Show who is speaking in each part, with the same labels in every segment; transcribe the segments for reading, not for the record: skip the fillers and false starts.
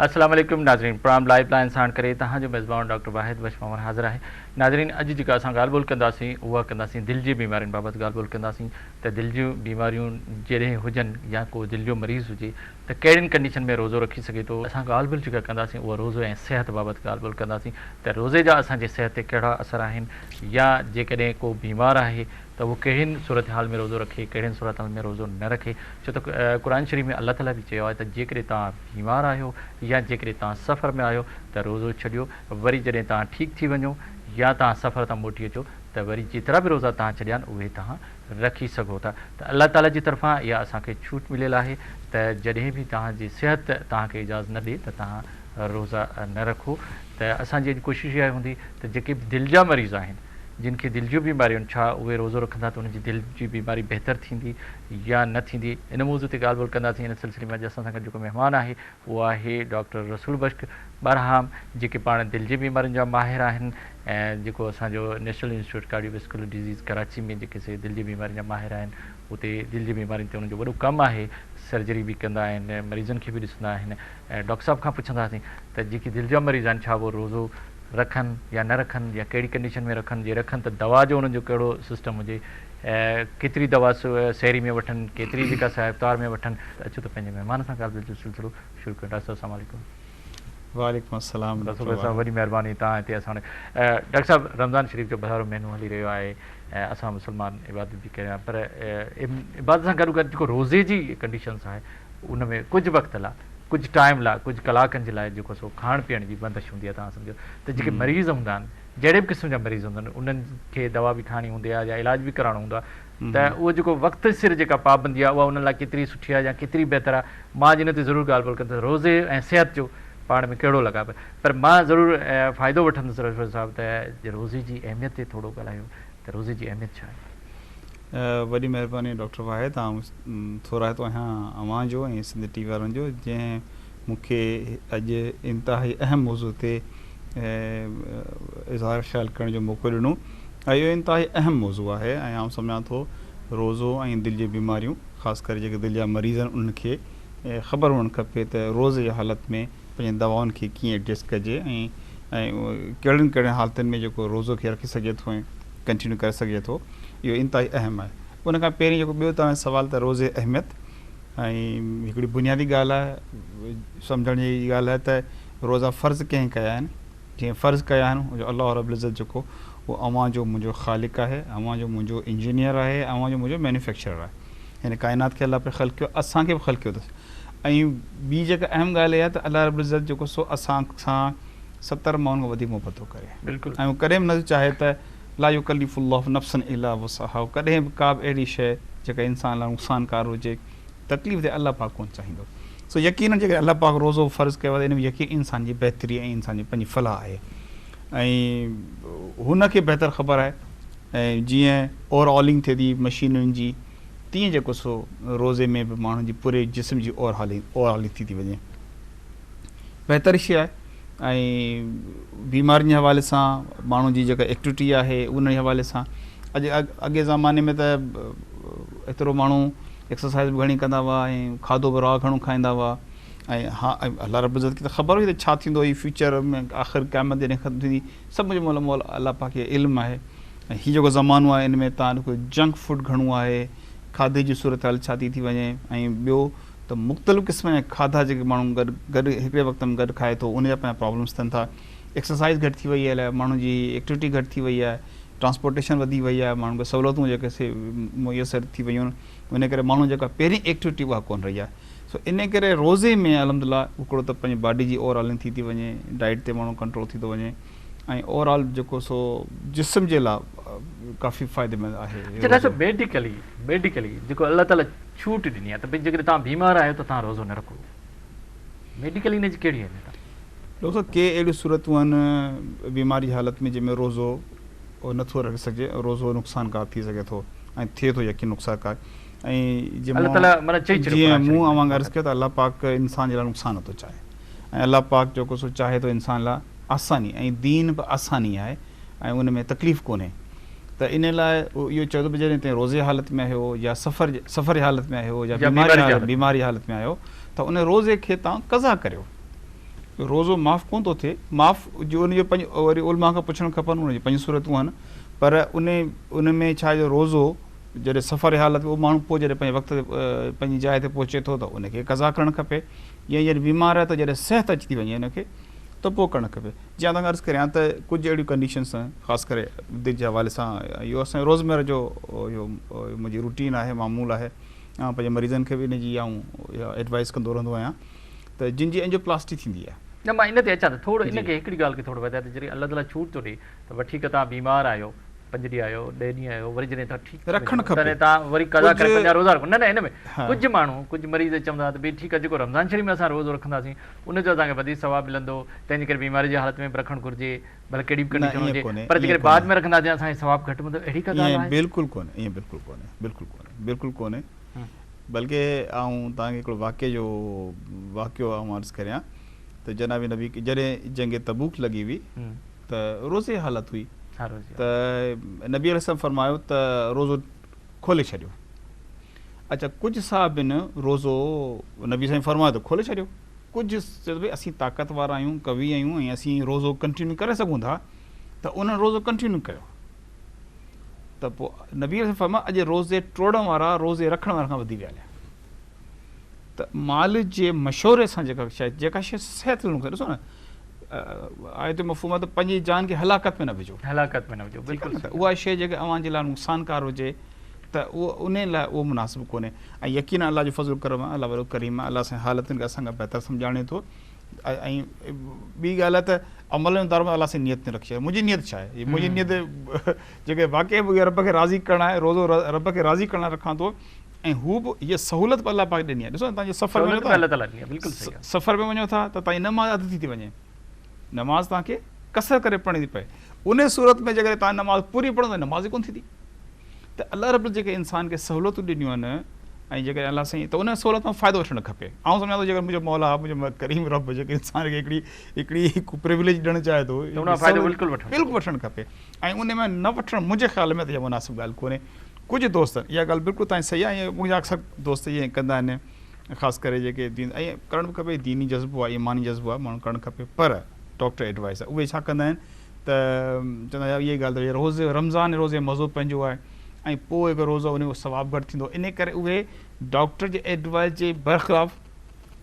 Speaker 1: अस्सलाम वालेकुम नाज़रीन, प्रोग्राम लाइव लाइन साण करे तव्हांजो मेज़बान डॉक्टर वाहिद बशमावर हाज़िर आहे। नाज़रीन, अॼु जेका असां ॻाल्हि ॿोल कंदासीं उहा कंदासीं दिलि जी बीमारियुनि बाबति ॻाल्हि ॿोल कंदासीं त दिलि जूं बीमारियूं जॾहिं हुजनि या को दिलि जो मरीज़ हुजे त कहिड़ियुनि कंडीशन में रोज़ो रखी सघे थो। असां ॻाल्हि ॿोल जेका कंदासीं उहा रोज़ो ऐं सिहत बाबति ॻाल्हि ॿोल कंदासीं त रोज़े जा असांजे सिहत ते कहिड़ा असर आहिनि या जेकॾहिं को बीमार आहे त उहो कहिड़ियुनि सूरत हाल में रोज़ो रखे, कहिड़ियुनि सूरत हाल में रोज़ो न रखे। छो त क़ुर शरीफ़ में अल्लाह ताला बि चयो आहे त जेकॾहिं तव्हां बीमार आहियो या जेकॾहिं तव्हां सफ़र में आहियो त रोज़ो छॾियो, वरी जॾहिं तव्हां ठीकु थी वञो या तव्हां सफ़र तां मोटी अचो त वरी जेतिरा बि रोज़ा तव्हां छॾिया आहिनि उहे तव्हां रखी सघो था। त अल्लाह ताला जी तरफ़ां इहा असांखे छूट मिलियल आहे त जॾहिं बि तव्हांजी सिहत तव्हांखे इजाज़त न ॾिए त तव्हां रोज़ा न रखो। त असांजी अॼु कोशिशि इहा हूंदी त जेके बि दिलि जा मरीज़ आहिनि, जिन खे दिलि जूं बीमारियूं आहिनि, छा उहे रोज़ो रखंदा त उनजी दिलि जी बीमारी बहितर थींदी या न थींदी। इन मौज़ूअ ते ॻाल्हि ॿोल कंदासीं। इन सिलसिले में अॼु असां सां गॾु जेको महिमान आहे उहो आहे डॉक्टर रसूल बश्क बरहाम, जेके पाण दिलि जी बीमारियुनि जा माहिर आहिनि ऐं जेको असांजो national institute cardiovascular disease Karachi में जेके से दिलि जी बीमारियुनि जा माहिर आहिनि, उते दिलि जी बीमारियुनि ते उन्हनि जो वॾो कमु आहे। सर्जरी बि कंदा आहिनि, मरीज़नि खे बि ॾिसंदा आहिनि। ऐं डॉक्टर साहिब खां पुछंदासीं त जेके दिलि जा मरीज़ आहिनि छा उहो रोज़ो रखनि या न रखनि या कहिड़ी कंडीशन में रखनि। जे रखनि त दवा जो उन्हनि जो कहिड़ो सिस्टम हुजे, केतिरी दवा शहरी में वठनि, केतिरी जेका साहिबतार में वठनि। त अचो त पंहिंजे महिमान सां ॻाल्हि जो सिलसिलो शुरू कयूं। डॉक्टर साहिब अस्सलाम वालेकुम।
Speaker 2: वालेकुम अस्सलाम।
Speaker 1: रसूल साहिब वॾी महिरबानी तव्हां हिते असां डॉक्टर साहिब रमज़ान शरीफ़ जो बहारो महीनो हली रहियो आहे ऐं असां मुस्लमान इबादत बि करिया, पर इबादत सां गॾु गॾु जेको रोज़े जी कंडीशन्स आहे उन में कुझु वक़्त लाइ, कुझु टाइम लाइ, कुझु कलाकनि जे लाइ जेको सो खाइण पीअण जी बंदिश हूंदी आहे। तव्हां सम्झो त जेके मरीज़ हूंदा आहिनि, जहिड़े बि क़िस्म जा मरीज़ हूंदा आहिनि, उन्हनि खे दवा बि खाइणी हूंदी आहे या इलाज बि कराइणो हूंदो आहे, त उहो जेको वक़्तु सिर जेका पाबंदी आहे उहा उन्हनि लाइ केतिरी सुठी आहे या केतिरी बहितर आहे। मां जिन ते ज़रूरु ॻाल्हि ॿोल कंदुसि रोज़े ऐं सिहत जो पाण में कहिड़ो लॻाव आहे, पर मां ज़रूरु फ़ाइदो वठंदुसि रसूल साहिब त रोज़े जी अहमियत ते थोरो ॻाल्हायूं त रोज़े जी अहमियत छा आहे।
Speaker 2: वॾी महिरबानी डॉक्टर वाहिद। थोराए थो आहियां अवां जो ऐं सिंध टी वी वारनि जो, जंहिं मूंखे अॼु इंतिहाई अहम मौज़ू ते इज़हार ख़्यालु करण जो मौक़ो ॾिनो। ऐं इहो इंतिहाई अहम मौज़ू आहे ऐं आउं सम्झां थो रोज़ो ऐं दिलि जी बीमारियूं, ख़ासि करे जेके दिलि जा मरीज़ आहिनि उन्हनि खे ख़बर हुअणु खपे त रोज़ जी हालति में पंहिंजे दवाउनि खे कीअं एडजस्ट कजे ऐं कहिड़ियुनि कहिड़ियुनि हालतुनि में जेको रोज़ो खे रखी सघे थो ऐं कंटिन्यू करे सघे थो। इहो इंतिहाई अहम आहे। उन खां पहिरीं जेको ॿियो तव्हां सवाल त रोज़े अहमियत, ऐं हिकिड़ी बुनियादी ॻाल्हि आहे सम्झण जी ॻाल्हि आहे त रोज़ा फ़र्ज़ु कंहिं कया आहिनि। जीअं फ़र्ज़ु कया आहिनि अल्लाह रब्बुल इज़्ज़त जेको उहो अवां जो मुंहिंजो ख़ालिक़ आहे, अवां जो मुंहिंजो इंजीनियर आहे, अवां जो मुंहिंजो मैन्युफैक्चरर आहे। हिन काइनात खे अलाह पे ख़ल्क़ु कयो, असांखे बि ख़ल्क़ु कयो अथसि। ऐं ॿी जेका अहम ॻाल्हि इहा त अल्लाह रब्बुल इज़्ज़त जेको सो असां सां 70 माण्हुनि खां वधीक मोहबत थो करे।
Speaker 1: बिल्कुलु।
Speaker 2: ऐं कॾहिं बि न चाहे त ला युकल्लिफुल्लाहु नफ़्सन इल्ला वुसअहा, कॾहिं बि का बि अहिड़ी शइ जेका इंसान लाइ नुक़सानकार हुजे, तकलीफ़ ते अल्लाह पाक कोन चाहींदो। सो यकीन जेके अल्लाह पाक रोज़ो फ़र्ज़ु कयो आहे इन में यकीन इंसान जी बहितरी ऐं इंसान जी पंहिंजी फलाह आहे ऐं हुनखे बहितर ख़बर आहे। ऐं जीअं ओवरऑलिंग थिए थी मशीनुनि जी, तीअं जेको सो रोज़े में बि माण्हुनि जी पूरे जिस्म जी ओवरऑलिंग थी वञे, बहितर शइ आहे। ऐं बीमारियुनि जे हवाले सां माण्हू जी जेका एक्टिविटी आहे उन जे हवाले सां अॻे ज़माने में त एतिरो माण्हू एक्सरसाइज़ बि घणी कंदा हुआ ऐं खाधो बि राह घणो खाईंदा हुआ। ऐं हा अल्लाह रब्बुल इज़्ज़त खे त ख़बर हुई त छा थींदो हीउ फ्यूचर में, आख़िर क़यामत जॾहिं ख़तमु थींदी, सभु जो मोल अल्लाह पाक खे इल्मु आहे। ऐं हीउ जेको ज़मानो आहे इन में तव्हां ॾिठो जंक फूड घणो आहे, खाधे जी सूरत हाल छा थी वञे। ऐं ॿियो त मुख़्तलिफ़ क़िस्म जा खाधा जेके माण्हू गॾु हिकिड़े वक़्त में गॾु खाए थो, उनजा पंहिंजा प्रॉब्लम्स थियनि था। एक्सरसाइज़ घटि थी वई आहे, माण्हू जी एक्टिविटी घटि थी वई आहे, ट्रांसपोर्टेशन वधी वई आहे, माण्हुनि खे सहूलियतूं जेके से मुयसरु थी वयूं आहिनि, इन करे माण्हू जेका पहिरीं एक्टिविटी उहा कोन रही आहे। सो इन करे रोज़े में अल्हम्दुलिल्लाह हिकिड़ो त पंहिंजी बॉडी जी ओवरऑलिंग थी वञे, डाइट ते माण्हू कंट्रोल थी थो वञे ऐं ओवरऑल जेको सो जिस्म जे लाइ काफ़ी फ़ाइदेमंद आहे।
Speaker 1: मेडिकली जेको अल्लाह ताला छूट ॾिनी आहे त भई जेकॾहिं तव्हां बीमार आहियो त तव्हां रोज़ो न रखो, मेडिकली इन जी कहिड़ी अहमियत आहे?
Speaker 2: दोस्तो के अहिड़ियूं सूरतूं आहिनि बीमारी जी हालति में जंहिंमें रोज़ो नथो रखी सघिजे, रोज़ो नुक़सानकार थी सघे थो ऐं थिए थो यकीन नुक़सानकार। ऐं जीअं मूं अवां अर्ज़ु कयो त अल्लाह पाक इंसान जे लाइ नुक़सानु नथो चाहे ऐं अल्लाह पाक जेको सो चाहे थो इंसान लाइ आसानी, ऐं दीन बि आसानी आहे ऐं उन में तकलीफ़ कोन्हे। त इन लाइ इहो चयो त जॾहिं तव्हां रोज़े हालति में आहियो या सफ़र जी हालति में आहियो या बीमारी हालति में आहियो त उन रोज़े खे तव्हां क़ज़ा करियो। रोज़ो माफ़ कोन थो थिए, माफ़ जो उनजो पंहिंजो वरी उलमा खां पुछणु खपनि, उनजी पंहिंजी सूरतूं आहिनि, पर उन में छा जो रोज़ो जॾहिं सफ़र हालत में उहो माण्हू पोइ जॾहिं पंहिंजे वक़्त ते पंहिंजी जाइ ते पहुचे थो त उनखे क़ज़ा करणु खपे, या जॾहिं बीमार आहे त जॾहिं सिहत अची थी वञे हुनखे त पोइ करणु खपे। जीअं तव्हां अर्ज़ु करियां त कुझु अहिड़ियूं कंडीशन्स आहिनि, ख़ासि करे दिलि जे हवाले सां इहो असांजो रोज़मर्रा जो इहो मुंहिंजी रूटीन आहे, मामूल आहे, ऐं पंहिंजे मरीज़नि खे बि इन जी आऊं एडवाइस कंदो रहंदो आहियां त जिन जी एंजियोप्लास्टी थींदी आहे।
Speaker 1: न मां इन ते अचां त थोरो इनखे हिकिड़ी ॻाल्हि खे थोरो वधाए त जॾहिं अल्लाह ताला छूट थो ॾिए त वरी ठीकु आहे तव्हां बीमार आहियो, 5 ॾींहं आहियो, 10 ॾींहं आहियो, वरी जॾहिं तव्हां ठीकु
Speaker 2: रखणु खपे,
Speaker 1: तॾहिं तव्हां वरी क़ज़ा करे 50 रोज़ा रखो। न न इन में कुझु माण्हू कुझु मरीज़ चवंदा त भई ठीकु आहे जेको रमज़ान शरीफ़ में असां रोज़ो रखंदासीं उनजो असांखे वधीक सवाबु मिलंदो, तंहिंजे करे बीमारी जी हालत में बि रखणु घुरिजे, भले कहिड़ी बि कंडीशन हुजे, पर जेकॾहिं बाद में रखंदासीं असांखे सवाबु घटि मिलंदो, अहिड़ी का ॻाल्हि आहे?
Speaker 2: बिल्कुलु कोन्हे, ईअं बिल्कुलु कोन्हे। बल्कि आऊं तव्हांखे हिकिड़ो वाक़ियो अर्ज़ु करियां त जनाबी नबी जॾहिं जंग तबूक लॻी हुई त रोज़े हालत हुई त नबी अलैहिस्सलाम फरमायो त रोज़ो खोले छॾियो। अच्छा, कुझु साहिबिन रोज़ो नबी साईं फरमायो त खोले छॾियो, कुझु चयो भई असीं ताक़तवार आहियूं, कवी आहियूं ऐं असीं रोज़ो कंटिन्यू करे सघूं था, त उन्हनि रोज़ो कंटिन्यू कयो। त पोइ नबी अलैहि फरमायो अॼु रोज़े टोड़ण वारा रोज़े रखण वारनि खां वधी विया हलिया। त माल जे मशवरे सां जेका शइ सिहत नुक़सान, ॾिसो न आयत मफ़हूम त पंहिंजी जान खे हलाकत में न विझो, बिल्कुलु उहा शइ जेका अव्हां जे लाइ नुक़सानकार हुजे त उहो उन लाइ उहो मुनासिबु कोन्हे। ऐं यकीन अलाह जो फज़ल करम आहे, अलाह वॾो करीम आहे, अलाह सां हालतुनि खे असांखां बहितर सम्झाणे थो। ऐं ॿी ॻाल्हि आहे त अमल में दार में अलाह सां नियत न रखी आहे। मुंहिंजी नियत छा आहे? मुंहिंजी नियत जेके वाक़ई रब खे राज़ी करणु आहे, रोज़ो रब खे राज़ी करणु रखां थो, ऐं हू बि इहा सहूलियत बि अलाह पाक ॾिनी आहे। ॾिसो न तव्हांजे सफ़र में वञो था त तव्हांजी नमाज़ अधु थी वञे, नमाज़ तव्हांखे कसर करे पढ़णी थी पए, उन सूरत में जेकॾहिं तव्हां नमाज़ पूरी पढ़ंदो नमाज़ ई कोन थींदी। त अलाह रब जेके इंसान खे सहूलियतूं ॾिनियूं आहिनि, ऐं जेके अलाह साईं त उन सहूलियत मां फ़ाइदो वठणु खपे। ऐं सम्झां थो जेकर मुंहिंजो मौला आहे, मुंहिंजो करीम रब जेके इंसान खे हिकिड़ी प्रिविलेज ॾियणु चाहे थो, बिल्कुलु वठणु खपे। ऐं उन में न वठणु मुंहिंजे ख़्याल में त इहा मुनासिबु ॻाल्हि कोन्हे। कुझु दोस्त इहा ॻाल्हि बिल्कुलु तव्हांजी सही आहे, ऐं मुंहिंजा अक्सर दोस्त ईअं कंदा आहिनि, ख़ासि करे जेके ऐं करणु बि खपे, दीनी जज़्बो आहे, ईमानी जज़्बो आहे, माण्हू करणु खपे। पर डॉक्टर एडवाइस आहे, उहे छा कंदा आहिनि त चवंदा इहा ॻाल्हि त रोज़ रमज़ान रोज़े मज़ो पंहिंजो आहे, ऐं पोइ हिकु रोज़ो उन जो सवाबु घटि थींदो, इन करे उहे डॉक्टर जे एडवाइस जे बरख़िलाफ़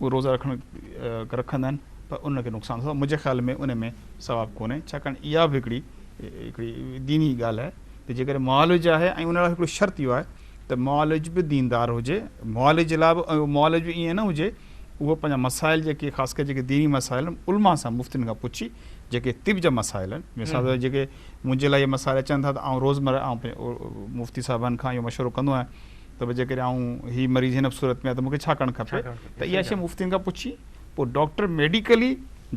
Speaker 2: उहे रोज़ा रखंदा आहिनि, पर उनखे नुक़सानु थींदो। मुंहिंजे ख़्याल में उन में सवाबु कोन्हे, छाकाणि इहा बि हिकिड़ी दीनी ॻाल्हि आहे त जेकॾहिं मुआलिज आहे, ऐं उन लाइ हिकिड़ो शर्त इहो आहे त मुआलिज बि दीनदार हुजे, मुआलिज जे लाइ बि मुआलिज बि ईअं न हुजे उहो पंहिंजा मसाइल जेके ख़ासि करे जेके दीनी मसाइल आहिनि उलमा सां मुफ़्तिन खां पुछी, जेके तिब जा मसाइल आहिनि, मिसाल तौर जेके मुंहिंजे लाइ इहे मसाइल अचनि था त आउं रोज़मर्रा मुफ़्ती साहिबनि खां इहो मशवरो कंदो आहियां त भई जेकॾहिं आउं हीअ मरीज़ हिन सूरत में आहे त मूंखे छा करणु खपे, त इहा शइ मुफ़्तिन खां पुछी पोइ डॉक्टर मेडिकली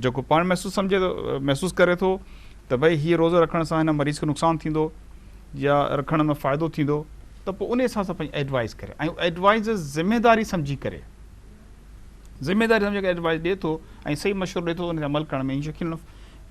Speaker 2: जेको पाण महसूसु करे थो त भई हीअ रोज़ो रखण सां हिन मरीज़ खे नुक़सानु थींदो या रखण में फ़ाइदो थींदो, त पोइ उन हिसाब सां पंहिंजी एडवाइस करे, ऐं एडवाइस ज़िमेदारी सम्झी करे एडवाइस ॾिए थो ऐं सही मशवरो ॾिए थो, उन ते अमल करण में यकीन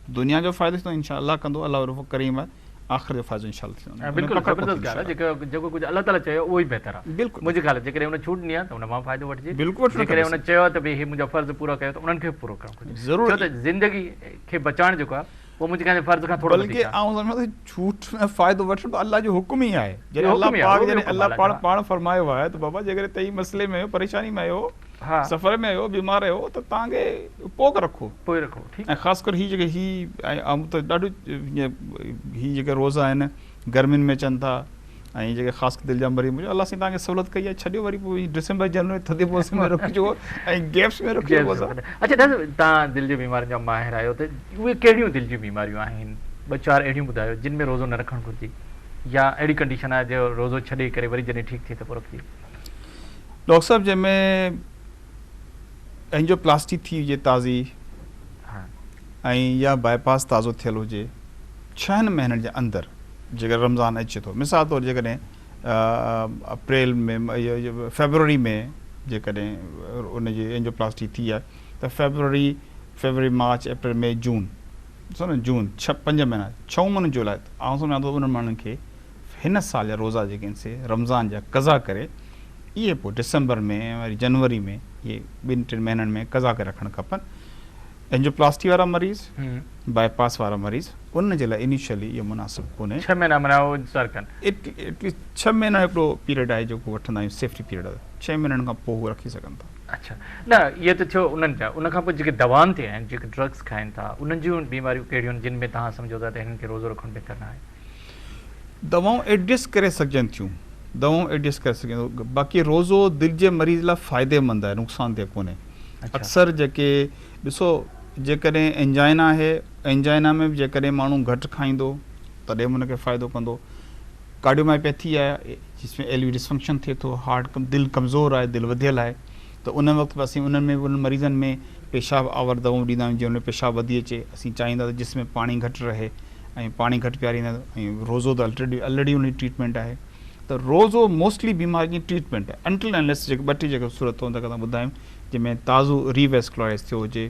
Speaker 2: दुनिया जो फ़ाइदो थींदो, इंशा अल्लाह कंदो, अल्लाह करीम आहे, आख़िर जो फ़ाइदो इंशा अल्लाह थींदो।
Speaker 1: बिल्कुलु ज़बरदस्त ॻाल्हि आहे, जेको कुझु अल्लाह ताला चयो उहो ई बहितर आहे। बिल्कुलु मुंहिंजे ख़्याल जेकॾहिं उन छूट ॾिनी आहे त उन मां फ़ाइदो वठिजे, बिल्कुलु जेकॾहिं उन चयो त भई हीउ मुंहिंजा फ़र्ज़ पूरा कयो त उन्हनि खे पूरो करणु घुरिजे, ज़रूरु छो त ज़िंदगी खे बचाइणु जेको आहे उहो मुंहिंजे ख़्याल फ़र्ज़ खां थोरो वधीक आहे।
Speaker 2: छूट में फ़ाइदो वठणु त अल्लाह जो हुकुम ई आहे, जॾहिं अल्लाह पाण फरमायो आहे त बाबा जेकॾहिं तई मसइले में आहियो, परेशानी में आहियो, सफ़र में आहियो, बीमार आहियो, त तव्हांखे पोइ रखो, ऐं ख़ासि करे हीअ जेके त ॾाढो हीअ जेके रोज़ा आहिनि गर्मियुनि में अचनि था, ऐं जेके ख़ासि दिलि जा मरीज़ अल्लाह साईं तव्हांखे सहूलियत कई आहे, छॾियो वरी पोइ डिसंबर जनवरी थधे मौसम में रखिजो ऐं गैप्स में रखिजो।
Speaker 1: अच्छा तव्हां दिलि जी बीमारियुनि जा माहिर आहियो, त उहे कहिड़ियूं दिलि जूं बीमारियूं आहिनि, 2-4 अहिड़ियूं ॿुधायो जिन में रोज़ो न रखणु घुरिजे, या अहिड़ी कंडीशन आहे जो रोज़ो छॾे करे वरी जॾहिं ठीकु थिए त पोइ रखिजे?
Speaker 2: डॉक्टर साहिब जंहिंमें एंजियोप्लास्टी थी हुजे ताज़ी, ऐं या बाईपास ताज़ो थियलु हुजे 6 महीननि जे अंदरि, जेकर रमज़ान अचे थो, मिसाल तौरु जेकॾहिं अप्रैल में फेबरवरी में जेकॾहिं उनजी एंजियोप्लास्टी थी आहे त फेबरवरी मार्च अप्रैल मई जून, ॾिसो न जून 5 महीना 6 महीननि जो लाइ आउं सम्झां थो उन्हनि माण्हुनि खे हिन साल जा रोज़ा जेके आहिनि से रमज़ान जा क़ज़ा करे, इहे पोइ डिसंबर में वरी जनवरी में इहे 2-3 महीननि में क़ज़ा करे रखणु खपनि। एंजियोप्लास्टी वारा मरीज़, बाईपास वारा मरीज़, उन जे लाइ इनिशियली इहो मुनासिबु कोन्हे।
Speaker 1: 6 महीना माना वो इंतज़ारु कनि।
Speaker 2: एटलीस्ट 6 महीना हिकिड़ो पीरियड आहे जेको वठंदा आहियूं, सेफ्टी पीरियड आहे। 6 महीननि खां पोइ उहो रखी सघनि था।
Speaker 1: अच्छा, न इहे त थियो उन्हनि जा, उन खां पोइ जेके दवाउनि ते आहिनि, जेके ड्रग्स खाइनि था, उन्हनि जूं बीमारियूं कहिड़ियूं आहिनि जिन में तव्हां सम्झो था त हिननि खे रोज़ो रखणु बहितर न आहे?
Speaker 2: दवाऊं एडजस्ट करे सघजनि थियूं, दवाऊं एडजस्ट करे सघनि थियूं। बाक़ी रोज़ो दिलि जे मरीज़ लाइ फ़ाइदेमंद आहे, नुक़सानदेह कोन्हे। अक्सर जेके ॾिसो, जेकॾहिं एंजाइना आहे, एंजाइना में बि जेकॾहिं माण्हू घटि खाईंदो तॾहिं बि हुनखे फ़ाइदो कंदो। कार्डियोमाइपैथी आहे जिसमें एलवी डिसफंक्शन थिए थो, हार्ट दिलि कमज़ोर आहे, दिलि वधियल आहे, त उन वक़्तु बि असीं उन्हनि में उन मरीज़नि में पेशाब आवर दवाऊं ॾींदा आहियूं। जंहिंमें पेशाब वधी अचे, असीं चाहींदा त जिसमें पाणी घटि रहे ऐं पाणी घटि पीआरींदा। ऐं रोज़ो त ऑलरेडी उन जी ट्रीटमेंट आहे। त रोज़ो मोस्टली बीमारी जी ट्रीटमेंट आहे अंटिल अनलेस जेके 2-3 जेके सूरत हूंदा तव्हां ॿुधायूं, जंहिंमें ताज़ो रीवेस्कुलराइज़ थियो हुजे,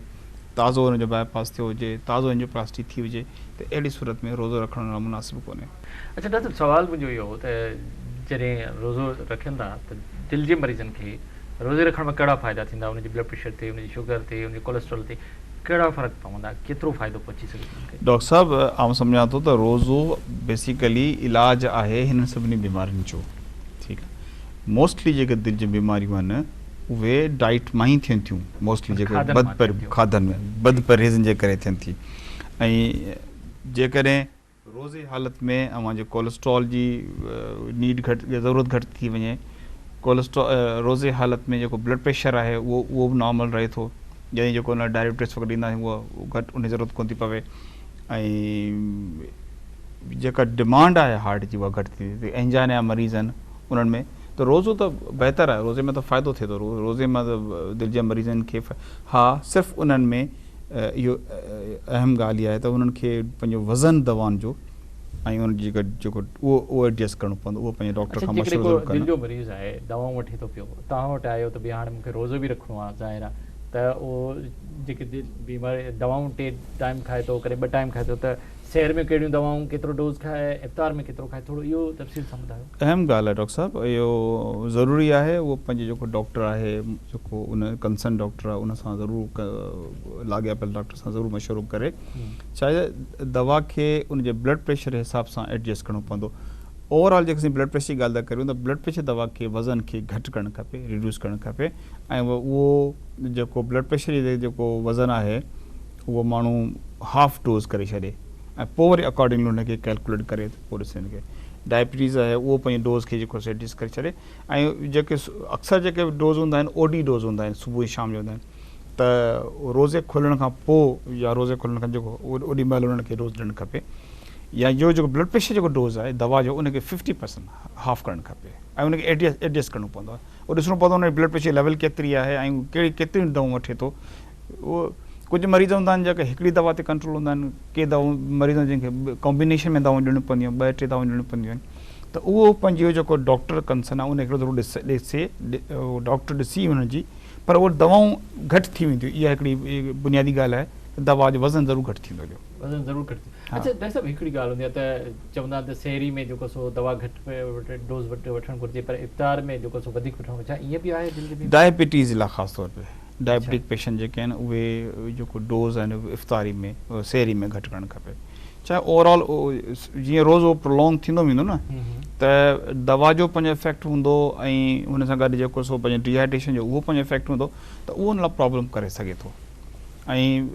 Speaker 2: ताज़ो हुनजो बाईपास थियो हुजे, ताज़ो एंजियोप्लास्टी थी हुजे, त अहिड़ी सूरत में रोज़ो रखण लाइ मुनासिबु कोन्हे।
Speaker 1: अच्छा डॉक्टर, सवाल मुंहिंजो इहो हो त जॾहिं रोज़ो रखनि था त दिलि जे मरीज़नि खे रोज़े रखण में कहिड़ा फ़ाइदा थींदा? उनजी ब्लड प्रेशर ते, उनजी शुगर ते, उनजे कोलेस्ट्रॉल ते कहिड़ा फ़र्क़ु पवंदा? केतिरो फ़ाइदो पहुची सघे? डॉक्टर
Speaker 2: साहब, आउं सम्झां थो त रोज़ो बेसिकली इलाज आहे हिन सभिनी बीमारियुनि जो। ठीकु आहे। मोस्टली जेके दिलि जी बीमारियूं आहिनि उहे डाइट मां ई थियनि थियूं। मोस्टली जेके खाधनि में बद परहेज़नि जे करे थियनि थी। ऐं जेकॾहिं रोज़े हालत में अवां जे कोलेस्ट्रॉल जी नीड घटि, ज़रूरत घटि थी वञे, रोज़े हालत में जेको ब्लड प्रेशर आहे उहो बि नॉर्मल रहे थो। जॾहिं जेको हुन डायबिटीज़ वग़ैरह ॾींदा आहियूं उहो घटि, उन जी ज़रूरत कोन थी पवे। ऐं जेका डिमांड आहे हार्ट जी उहा घटि थी थिए। एंजाइना मरीज़ आहिनि उन्हनि में त रोज़ो त बहितर आहे, रोज़े में त फ़ाइदो थिए थो। रोज़े मां त दिलि जे मरीज़नि खे हा, सिर्फ़ु उन्हनि में इहो अहम ॻाल्हि इहा आहे त उन्हनि खे पंहिंजो वज़न दवाउनि जो ऐं उनजी जेको उहो एडजस्ट करिणो पवंदो, उहो पंहिंजे डॉक्टर खां मशवरो करणो। दिलि जो मरीज़ आहे, दवाऊं वठे थो पियो, तव्हां वटि आयो त भई हाणे मूंखे रोज़ो बि रखिणो आहे, ज़ाहिर आहे त उहो जेके बीमारी दवाऊं 2 टाइम खाए थो, कॾहिं 2 टाइम खाए थो, त शहर में कहिड़ियूं दवाऊं, केतिरो डोज़ खाए, इफ़्तार में केतिरो खाए, थोरो इहो तफ़सील सां ॿुधायो। अहम ॻाल्हि आहे डॉक्टर साहिबु, इहो ज़रूरी आहे उहो पंहिंजो जेको डॉक्टर आहे, जेको उन कंसर्न डॉक्टर आहे, उन सां ज़रूरु लाॻापियल डॉक्टर सां ज़रूरु मशवरो करे। छाहे दवा खे उनजे ब्लड प्रेशर जे हिसाब सां एडजस्ट करिणो पवंदो। ओवरऑल जेके असीं ब्लड प्रेशर जी ॻाल्हि था करियूं त ब्लड प्रेशर दवा खे वज़न खे घटि करणु खपे, रिड्यूस करणु खपे। ऐं उहो जेको ब्लड प्रेशर जी जेको वज़न आहे उहो माण्हू हाफ डोज़ करे छॾे ऐं पोइ वरी अकॉर्डिंगली हुनखे कैलकुलेट करे पोइ ॾिसे हिनखे। डायबिटीज़ आहे उहो पंहिंजे डोज़ खे जेको एडजस्ट करे छॾे। ऐं जेके अक्सर जेके डोज़ हूंदा आहिनि ओडी डोज़ हूंदा आहिनि, सुबुह शाम जो हूंदा आहिनि, त रोज़े खुलण खां पोइ या रोज़े खुलण खां जेको ओॾी महिल उन्हनि खे डोज़ ॾियणु खपे। या इहो जेको ब्लड प्रेशर जेको डोज़ आहे दवा जो, उनखे 50% हाफ करणु खपे ऐं उनखे एडजस्ट करिणो पवंदो आहे। उहो ॾिसणो पवंदो उन ब्लड प्रेशर लेवल केतिरी आहे ऐं केतिरियूं दवाऊं वठे थो। उहो कुझु मरीज़ हूंदा आहिनि जेके हिकिड़ी दवा ते कंट्रोल हूंदा आहिनि, के दवाऊं मरीज़ जंहिंखे कॉम्बिनेशन में दवाऊं ॾियणियूं पवंदियूं आहिनि, 2-3 दवाऊं ॾियणियूं पवंदियूं आहिनि। त उहो पंहिंजो जेको डॉक्टर कंसर्न आहे उन हिकिड़ो ज़रूरु ॾिसे, डॉक्टर ॾिसी हुनजी, पर उहे दवाऊं घटि थी वेंदियूं। इहा हिकिड़ी बुनियादी ॻाल्हि आहे त दवा जो वज़न ज़रूरु घटि थींदो। वज़न ज़रूरु घटि थींदो। अच्छा डॉक्टर साहिबु, हिकिड़ी ॻाल्हि हूंदी आहे त चवंदा आहिनि त शहरी में जेको सो दवा घटि डोज़ वठणु घुरिजे, पर इफ़्तार में जेको सो वधीक वठणु घुरिजे, ईअं बि आहे? डायबिटीज़ लाइ ख़ासि तौर ते डायबिटिक पेशेंट जेके आहिनि उहे जेको डोज़ आहिनि इफ़्तारी में शहरी में घटि करणु खपे। चाहे ओवरऑल जीअं रोज़ उहो प्रोलॉन्ग थींदो वेंदो न, त दवा जो पंहिंजो इफेक्ट हूंदो ऐं हुन सां गॾु जेको सो पंहिंजो डिहाइड्रेशन जो उहो पंहिंजो इफेक्ट हूंदो, त उहो हुन लाइ प्रॉब्लम करे सघे थो। ऐं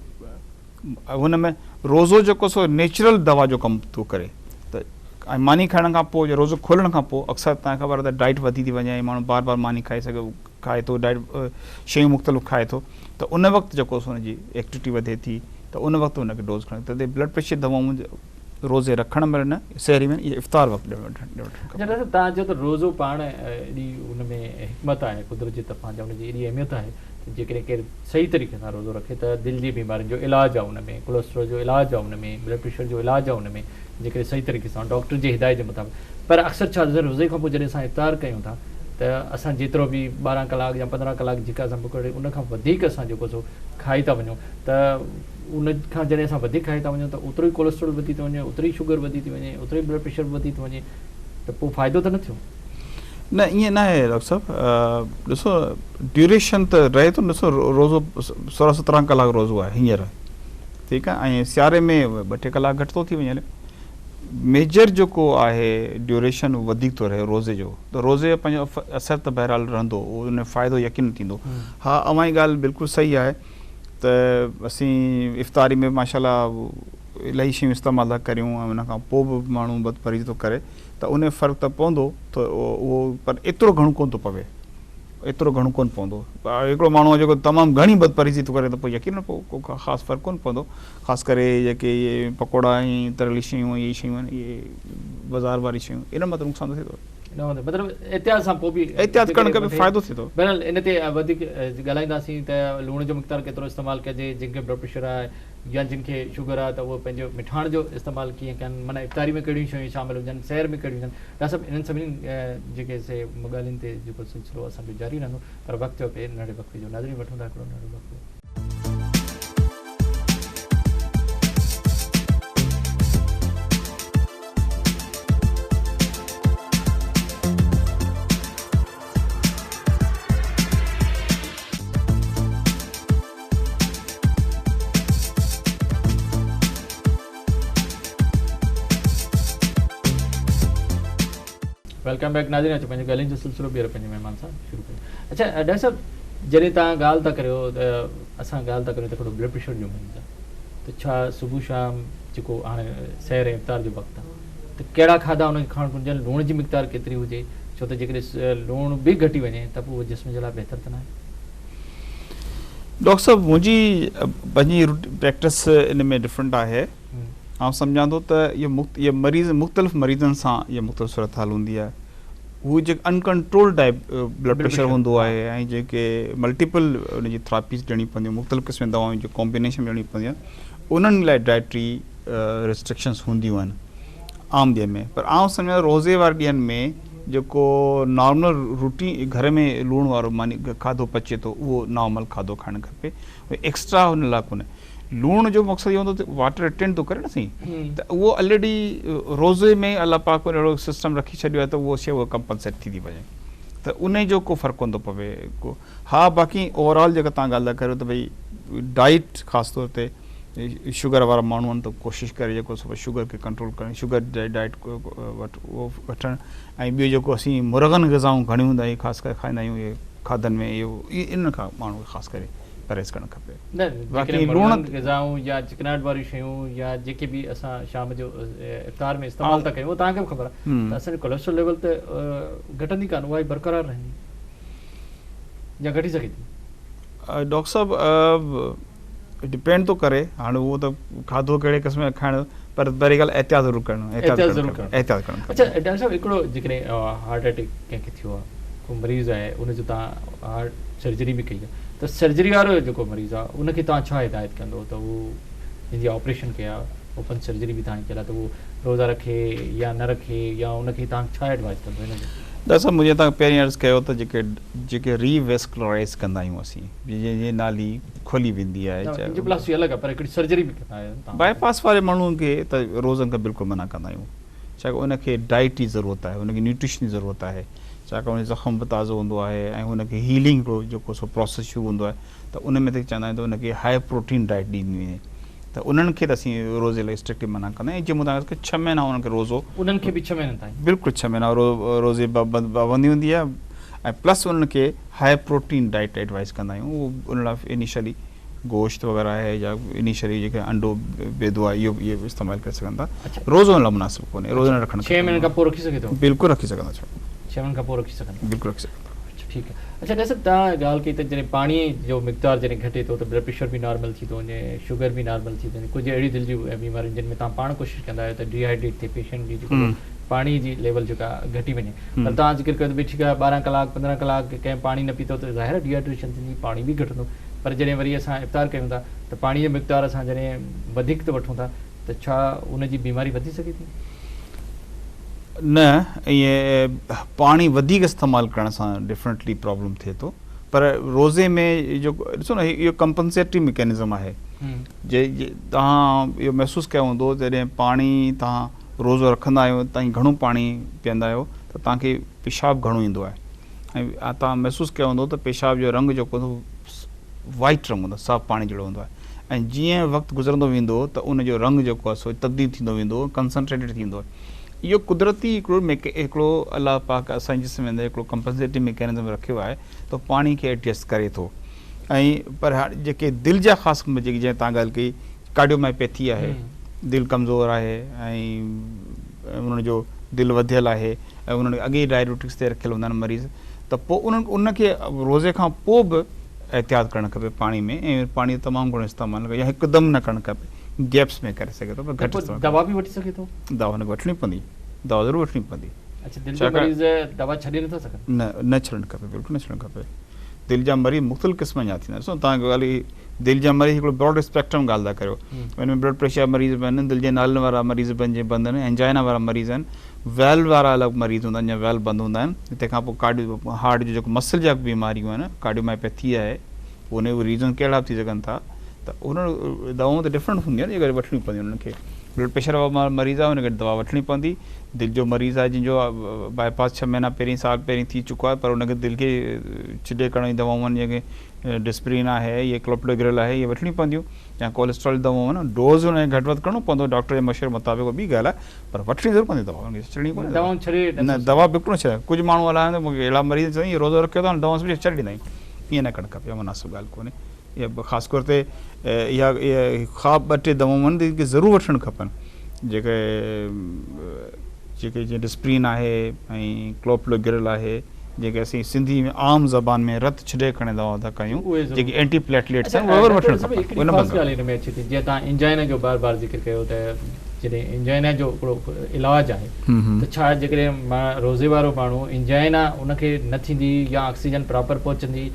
Speaker 2: हुन में रोज़ो जेको सो नेचुरल दवा जो कमु थो करे। त ऐं मानी खाइण खां पोइ या रोज़ो खोलण खां पोइ अक्सर तव्हांखे ख़बर आहे त डाइट वधी थी वञे ऐं माण्हू बार बार मानी खाए थो, डाइट शयूं मुख़्तलिफ़ खाए थो, त उन वक़्तु जेको सो हुनजी एक्टिविटी वधे थी, त उन वक़्तु हुनखे डोज़ खणे। त ब्लड प्रेशर दवाऊं रोज़े रखण महिल न, शहरी में इहे इफ़्तार वक़्तु तव्हां चओ त रोज़ो पाण एॾी हुन में हिकमत आहे कुदरत जे तरफ़ां, जा हुनजी एॾी अहमियत आहे जेकॾहिं केरु सही तरीक़े सां रोज़ो रखे त दिलि जी बीमारियुनि जो इलाजु आहे हुन में, कोलेस्ट्रॉल जो इलाजु आहे हुन में, ब्लड प्रेशर जो इलाजु आहे हुन में, जेकॾहिं सही तरीक़े सां डॉक्टर जी हिदायत जे मुताबिक़। पर अक्सर छा रोज़े खां पोइ जॾहिं असां इफ़्तार कयूं था त असां जेतिरो बि 12 कलाक या 15 कलाक जेका असां पकड़े उन खां वधीक असां जेको सो खाई था वञूं, त उन खां जॾहिं असां वधीक खाई था वञूं त ओतिरो ई कोलेस्ट्रॉल वधी थो वञे, ओतिरी शुगर वधी थी वञे, ओतिरो ई ब्लड प्रेशर वधी थो वञे, त पोइ फ़ाइदो त न थियो। न ईअं न आहे डॉक्टर साहिबु, ॾिसो ड्यूरेशन त रहे थो, ॾिसो रोज़ो 16-17 कलाक रोज़ो आहे हींअर, ठीकु आहे, ऐं सियारे में 2-3 कलाक घटि थो थी वञे। मेजर जेको आहे ड्यूरेशन वधीक थो रहे रोज़े जो, त रोज़े जो पंहिंजो असरु त बहरहाल रहंदो, उन फ़ाइदो यकीन थींदो। हा, अवां जी ॻाल्हि बिल्कुलु सही आहे त असीं इफ़्तारी में माशाल्लाह इलाही शयूं इस्तेमालु था करियूं, ऐं उन खां पोइ बि माण्हू बदपरही थो करे, त उन फ़र्क़ु त पवंदो, त उहो पर एतिरो घणो कोन थो पवे, एतिरो घणो कोन पवंदो। हिकिड़ो माण्हू आहे जेको तमामु घणी बदपरही थो करे, त पोइ यकीन पोइ को ख़ासि फ़र्क़ु कोन पवंदो। ख़ासि करे जेके इहे पकोड़ा ऐं तरियल शयूं, इहे शयूं आहिनि, इहे बाज़ारि वारी शयूं, इन मां त नुक़सानु थिए थो।
Speaker 1: मतिलबु एहतियात सां पोइ बि
Speaker 2: एहतियात करण खां बि फ़ाइदो थिए थो।
Speaker 1: बहरहाल इन ते वधीक ॻाल्हाईंदासीं त लूण जो मिक़दारु केतिरो इस्तेमालु कजे, जिनखे ब्लड प्रेशर आहे या जिनखे शुगर आहे, त उहो पंहिंजो मिठाण जो इस्तेमालु कीअं कनि, माना इफ़्तारी में कहिड़ियूं शयूं शामिलु हुजनि, सैर में कहिड़ियूं हुजनि, ॾाढा सभु इन्हनि सभिनी जेके से ॻाल्हियुनि ते जेको सिलसिलो असांजो जारी रहंदो। पर वक़्तु पे नंढे वक़्त जो नाज़रीन वठूं था हिकिड़ो नंढो वक़्तु। वेलकम बैक नाज़रीन, अचो पंहिंजे ॻाल्हियुनि जो सिलसिलो ॿीहर पंहिंजे महिमान सां शुरू कयूं। अच्छा डॉक्टर साहिबु, जॾहिं तव्हां ॻाल्हि था करियो त असां ॻाल्हि था करियूं त हिकिड़ो ब्लड प्रेशर जो मरीज़ आहे, त छा सुबुह शाम जेको हाणे सैर ऐं इफ़्तार जो वक़्तु आहे, त कहिड़ा खाधा उनखे खाइणु घुरिजनि, लूण जी मिक़दार केतिरी हुजे, छो त जेकॾहिं लूण बि घटी वञे त पोइ उहो जिस्म जे लाइ बहितर त न आहे।
Speaker 2: डॉक्टर साहिबु, मुंहिंजी पंहिंजी प्रैक्टिस इन में डिफरेंट आहे। आउं सम्झां थो त इहो मरीज़ मुख़्तलिफ़ मरीज़नि सां इहा मुख़्तलिफ़ सूरत हाल हूंदी आहे। हू जेके अनकंट्रोल टाइप ब्लड प्रेशर हूंदो आहे, ऐं जेके मल्टीपल उनजी थेरापीज़ ॾियणी पवंदियूं, मुख़्तलिफ़ क़िस्म जी दवाऊं जो कॉम्बिनेशन ॾियणी पवंदियूं आहिनि, उन्हनि लाइ डाइटरी रिस्ट्रिक्शन्स हूंदियूं आहिनि आम ॾींहं में। पर आउं सम्झां रोज़े वारे ॾींहंनि में जेको नॉर्मल रूटीन घर में लूण वारो मानी खाधो पचे थो, उहो नॉर्मल खाधो खाइणु खपे, एक्स्ट्रा हुन लाइ कोन्हे। लूण जो मक़सदु इहो हूंदो त वाटर रिटेन थो करे न साईं, त उहो ऑलरेडी रोज़े में अलाह पाक अहिड़ो सिस्टम रखी छॾियो आहे त उहो शइ उहा कंपनसेट थी थी वञे, त उन जो को फ़र्क़ु कोन थो पवे को। हा, बाक़ी ओवरऑल जेका तव्हां ॻाल्हि था करियो त भई डाइट ख़ासि तौर ते शुगर वारा माण्हू आहिनि त कोशिशि करे जेको शुगर खे कंट्रोल करणु, शुगर डाइट उहो वठणु, ऐं ॿियो जेको असीं मुर्गनि ग़िज़ाऊं घणियूं हूंदा आहियूं ख़ासि करे खाईंदा आहियूं, इहे खाधनि में इन खां माण्हू खे ख़ासि करे परहेज़ करणु खपे।
Speaker 1: बाक़ी लूण ग़िज़ाऊं या चिकनाहट वारियूं शयूं या जेके बि असां शाम जो इफ़्तार में इस्तेमालु था कयूं, उहो तव्हांखे बि ख़बर आहे त असांजो कोलेस्ट्रॉल लेवल त घटंदी कान, उहा ई बरक़रार रहंदी या घटी सघे थी।
Speaker 2: डॉक्टर साहिबु, डिपेंड थो करे, हाणे उहो त खाधो कहिड़े क़िस्म जो खाइणु, पर पहिरीं ॻाल्हि एहतियात ज़रूरु करणु, एहतियात करणु।
Speaker 1: अच्छा डॉक्टर साहिबु, हिकिड़ो जेकॾहिं हार्ट अटैक कंहिंखे थियो आहे, को मरीज़ आहे, उनजो तव्हां हार्ट सर्जरी बि कई आहे, त सर्जरी वारो जेको मरीज़ आहे उनखे तव्हां छा हिदायत कंदो त उहो जंहिंजी ऑपरेशन कया, ओपन सर्जरी बि तव्हां कयल आहे, त उहो रोज़ा रखे या न रखे, या उनखे तव्हां छा एडवाइस कंदो हिन जो?
Speaker 2: दरअसल मुंहिंजे तव्हां पहिरीं अर्ज़ु कयो त जेके रीवेस्कुलराइज़ कंदा आहियूं असीं, जीअं नाली खोली वेंदी आहे,
Speaker 1: एंजियोप्लास्टी अलॻि आहे, पर हिकिड़ी सर्जरी बि कंदा आहियूं।
Speaker 2: बाईपास वारे माण्हुनि खे त रोज़नि खां बिल्कुलु मना कंदा आहियूं, छाकाणि उनखे डाइट जी ज़रूरत आहे, उनखे न्यूट्रिशन जी ज़रूरत आहे, छाकाणि ज़ख़्म बि ताज़ो हूंदो आहे, ऐं हुनखे हीलिंग जो जेको सो प्रोसेस शुरू हूंदो आहे, त उन में त चवंदा आहियूं त उनखे हाई प्रोटीन डाइट ॾींदी वञे, त उन्हनि खे त असीं रोज़े लाइ स्ट्रिक्टली मना कंदा आहियूं। जीअं मूं तव्हांखे 6 महीना उन्हनि खे रोज़ो, उन्हनि खे बि 6 महीना ताईं बिल्कुलु 6 महीना रोज़े पाबंदी हूंदी आहे, ऐं प्लस उन्हनि खे हाई प्रोटीन डाइट एडवाइस कंदा आहियूं। उहो उन लाइ इनिशियली गोश्त वग़ैरह आहे या इनिशियली जेके अंडो बेदो आहे, इहो इस्तेमालु करे सघनि था। रोज़ो उन लाइ मुनासिबु कोन्हे, रोज़ो न रखणु।
Speaker 1: 6 महीननि खां पोइ रखी सघे थो? बिल्कुलु
Speaker 2: रखी सघंदा,
Speaker 1: 6 महीननि खां पोइ रखी सघंदा,
Speaker 2: बिल्कुलु रखी सघंदा।
Speaker 1: ठीकु आहे। अच्छा डॉक्टर साहिबु, तव्हां ॻाल्हि कई त जॾहिं पाणीअ जो मिक़दार जॾहिं घटे थो त ब्लड प्रेशर बि नॉर्मल थी थो वञे, शुगर बि नॉर्मल थी थो वञे, कुझु अहिड़ी दिलि जूं बीमारियूं जिन में तव्हां पाण कोशिशि कंदा आहियो त डिहाइड्रेट थिए पेशेंट जी जेको पाणी जी लेवल जेका घटी वञे, पर तव्हां ज़िक्र कयो त भई ठीकु आहे 12 कलाक 15 कलाक कंहिं पाणी न पीतो त ज़ाहिर डिहाइड्रेशन थींदी, पाणी बि घटंदो, पर जॾहिं वरी असां इफ़्तार कयूं था त पाणी जो मिक़दार असां जॾहिं वधीक त वठूं था त छा उनजी बीमारी वधी सघे थी?
Speaker 2: न, ईअं पाणी वधीक इस्तेमालु करण सां डिफरेंटली प्रॉब्लम थिए थो, पर रोज़े में जेको ॾिसो न, इहो कंपनसेटरी मैकेनिज़म आहे। तव्हां इहो महसूसु कयो हूंदो, जॾहिं पाणी तव्हां रोज़ो रखंदा आहियो, तव्हां घणो पाणी पीअंदा आहियो, त तव्हांखे पेशाब घणो ईंदो आहे ऐं तव्हां महसूसु कयो हूंदो त पेशाब जो रंग जेको हूंदो वाइट रंग हूंदो आहे, साफ़ु पाणी जहिड़ो हूंदो आहे ऐं जीअं वक़्तु गुज़रंदो वेंदो त उनजो रंग जेको आहे सो तब्दील थींदो वेंदो, कंसंट्रेटेड थींदो। इहो कुदरती हिकिड़ो अलाह पाक असांजे जिस्म में हिकिड़ो कंपनसेटिव मैकेनिज़म रखियो आहे त पाणी खे एडजस्ट करे थो। ऐं पर हाणे जेके दिलि जा ख़ासि जेकी जीअं तव्हां ॻाल्हि कई कार्डियोमायोपैथी आहे, दिलि कमज़ोर आहे ऐं उनजो दिलि वधियल आहे ऐं उन्हनि अॻे डायबिटिक्स ते रखियल हूंदा आहिनि मरीज़, त पोइ उनखे रोज़े खां पोइ बि एहतियात करणु खपे पाणी में ऐं पाणी तमामु घणो इस्तेमालु या हिकदमि न करणु खपे, गैप्स में करे सघे थो पर घटि
Speaker 1: दवा बि वठी सघे थो,
Speaker 2: दवा हुनखे वठणी पवंदी, दवा ज़रूरु वठणी पवंदी।
Speaker 1: अच्छा, दिलि जो मरीज़ दवा छॾे नथा सघनि?
Speaker 2: न छॾणु खपे, बिल्कुलु न छॾणु खपे। दिलि जा मरीज़ मुख़्तलिफ़ क़िस्म जा थींदा, ॾिसो तव्हां ॻाल्हि दिलि जा मरीज़ हिकिड़ो ब्रॉड स्पेक्ट्रम ॻाल्हि था करियो, हुन में ब्लड प्रेशर मरीज़ बि आहिनि, दिलि जे नालनि वारा मरीज़ बि आहिनि, एंजाइना वारा मरीज़ आहिनि, वेल्व वारा अलॻि मरीज़ हूंदा आहिनि या वेल्व बंदि हूंदा आहिनि। तंहिंखां पोइ हार्ट जो जेको मसल जा बीमारियूं आहिनि, कार्डियोमायोपैथी आहे, उन जो रीज़न कहिड़ा बि थी सघनि था, त उन दवाऊं त डिफरेंट हूंदियूं आहिनि, जेके वठणी पवंदियूं उन्हनि खे। ब्लड प्रेशर वारो मरीज़ आहे हुनखे दवा वठणी पवंदी। दिलि जो मरीज़ आहे जंहिंजो बाईपास 6 महीना पहिरीं साल पहिरीं थी चुको आहे, पर हुनखे दिलि खे छिॾे करण जी दवाऊं आहिनि, जेके डिस्प्रिन आहे, इहे क्लोप्रोग्रिल आहे, इहे वठणी पवंदियूं, या कोलेस्ट्रॉल दवाऊं आहिनि। डोज़ हुनखे घटि वधि करिणो पवंदो डॉक्टर जे मशवरे मुताबिक़, ॿी ॻाल्हि आहे, पर वठणी ज़रूरु पवंदी दवा, हुनखे छॾणी कोन्हे। न, दवा बिल्कुलु न छॾे। कुझु माण्हू हलाइनि मूंखे अहिड़ा मरीज़ चवनि इहे रोज़ो रखियो अथव दवा छॾे ॾींदा आहियूं, ईअं न करणु खपे, मुनासिबु ॻाल्हि कोन्हे। इहा ख़ासि तौर ते इहा ख़्वाबु 2-3 दवाऊं आहिनि जेके ज़रूरु वठणु खपनि, जेके जीअं डिस्प्रिन आहे ऐं क्लोप्रोग्रिल आहे, जेके असीं सिंधी में आम ज़बान में रत छिॾे खणे दवा था कयूं, जेकी एंटी प्लेटलेट्स आहिनि, उहे वठणु खपनि।
Speaker 1: जीअं तव्हां इंजाइना जो बार बार ज़िक्र कयो, त जॾहिं इंजाइना जो हिकिड़ो इलाजु आहे, त छा जेकॾहिं रोज़े वारो माण्हू इंजाइना उनखे न थींदी या ऑक्सीजन प्रॉपर पहुचंदी,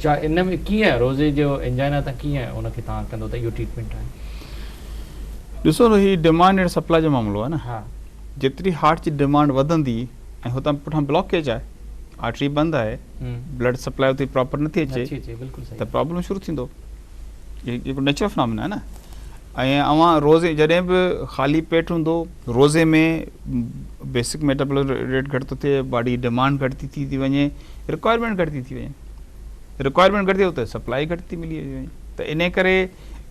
Speaker 1: छा इन में कीअं रोज़े जो इंजाइना त कीअं उनखे तव्हां कंदो त इहो ट्रीटमेंट आहे?
Speaker 2: ॾिसो न, हीउ डिमांड एंड सप्लाई जो मामिलो आहे न।
Speaker 1: हा,
Speaker 2: जेतिरी हार्ट जी डिमांड वधंदी ऐं हुतां पुठियां ब्लॉकेज आहे, आर्टरी बंदि आहे, ब्लड सप्लाई उते प्रॉपर नथी अचे, त प्रॉब्लम शुरू थींदो। इहो नेचुरल फिनोमिना आहे न। ऐं अवां रोज़े जॾहिं बि ख़ाली पेट हूंदो, रोज़े में बेसिक मेटाबॉलिज़म रेट घटि थो थिए, बॉडी डिमांड घटि थी वञे, रिक्वायरमेंट घटि थी वञे, रिक्वायरमेंट घटि थिए त सप्लाई घटि थी मिली वञे। त इन करे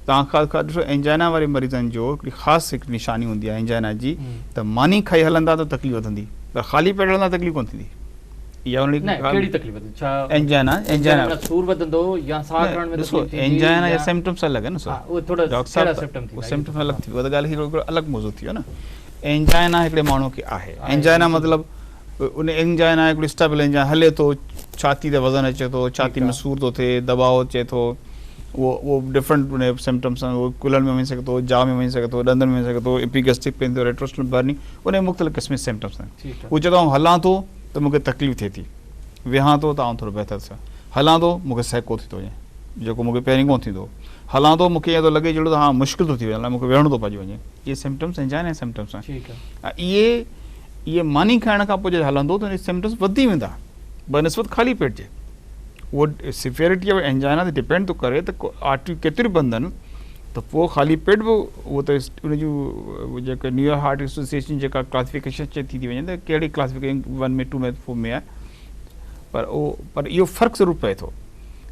Speaker 2: तव्हां ख़ासि ॾिसो, एंजाइना वारे मरीज़नि जो हिकिड़ी ख़ासि हिकु निशानी हूंदी आहे एंजाइना जी, त मानी खाई हलंदा त तकलीफ़ वधंदी, पर ख़ाली पेट हलंदा तकलीफ़ कोन थींदी। इहा एंजाइना जा सिम्पटम्स अलॻि आहिनि, सिम्पटम्स अलॻि थी वियो, त ॻाल्हि हिकिड़ो अलॻि मौज़ू थी वियो न। एंजाइना हिकिड़े माण्हू खे आहे, एंजाइना मतिलबु उन एंजाइना हिकिड़ी स्टेबल एंजाइना हले थो, छाती ते वज़न अचे थो, छाती में सूर थो थिए, दबाव अचे थो, उहो डिफरेंट उन सिम्पटम्स आहिनि। उहो कुल्हनि में वञी सघे थो, जाह में वञी सघे थो, ॾंदनि में वञी सघे थो, एपिगैस्ट्रिक पेन थो, रेट्रोस्टल बर्निंग, उन मुख़्तलिफ़ क़िस्म जा सिम्पटम्स आहिनि। उहो चवंदो आऊं हलां थो त मूंखे तकलीफ़ थिए थी, विहां थो त आउं थोरो बहितर सां हलां थो, मूंखे सहिको थी थो वञे, जेको मूंखे पहिरीं कोन थींदो, हलां थो मूंखे ईअं थो लॻे जहिड़ो त हा मुश्किल थो थी वञे, मूंखे वेहणो थो पइजी वञे। इहे सिम्पटम्स एंजाइना जा सिम्पटम्स आहिनि। इहे मानी खाइण खां पोइ जॾहिं हलंदो त इहे सिम्पटम्स वधी वेंदा बनिस्बत ख़ाली पेट जे। उहो सिवियरिटी ऑफ एंजाइना ते डिपेंड थो करे त आर्टरियूं केतिरियूं बंदि आहिनि, त पोइ ख़ाली पेट बि उहो त उन जूं जेके न्यूयॉर्क हार्ट एसोसिएशन जेका क्लासिफिकेशन थी वञे त कहिड़ी क्लासिफिकेशन 1 में 2 में 4 में आहे, पर इहो फ़र्क़ु ज़रूरु पए थो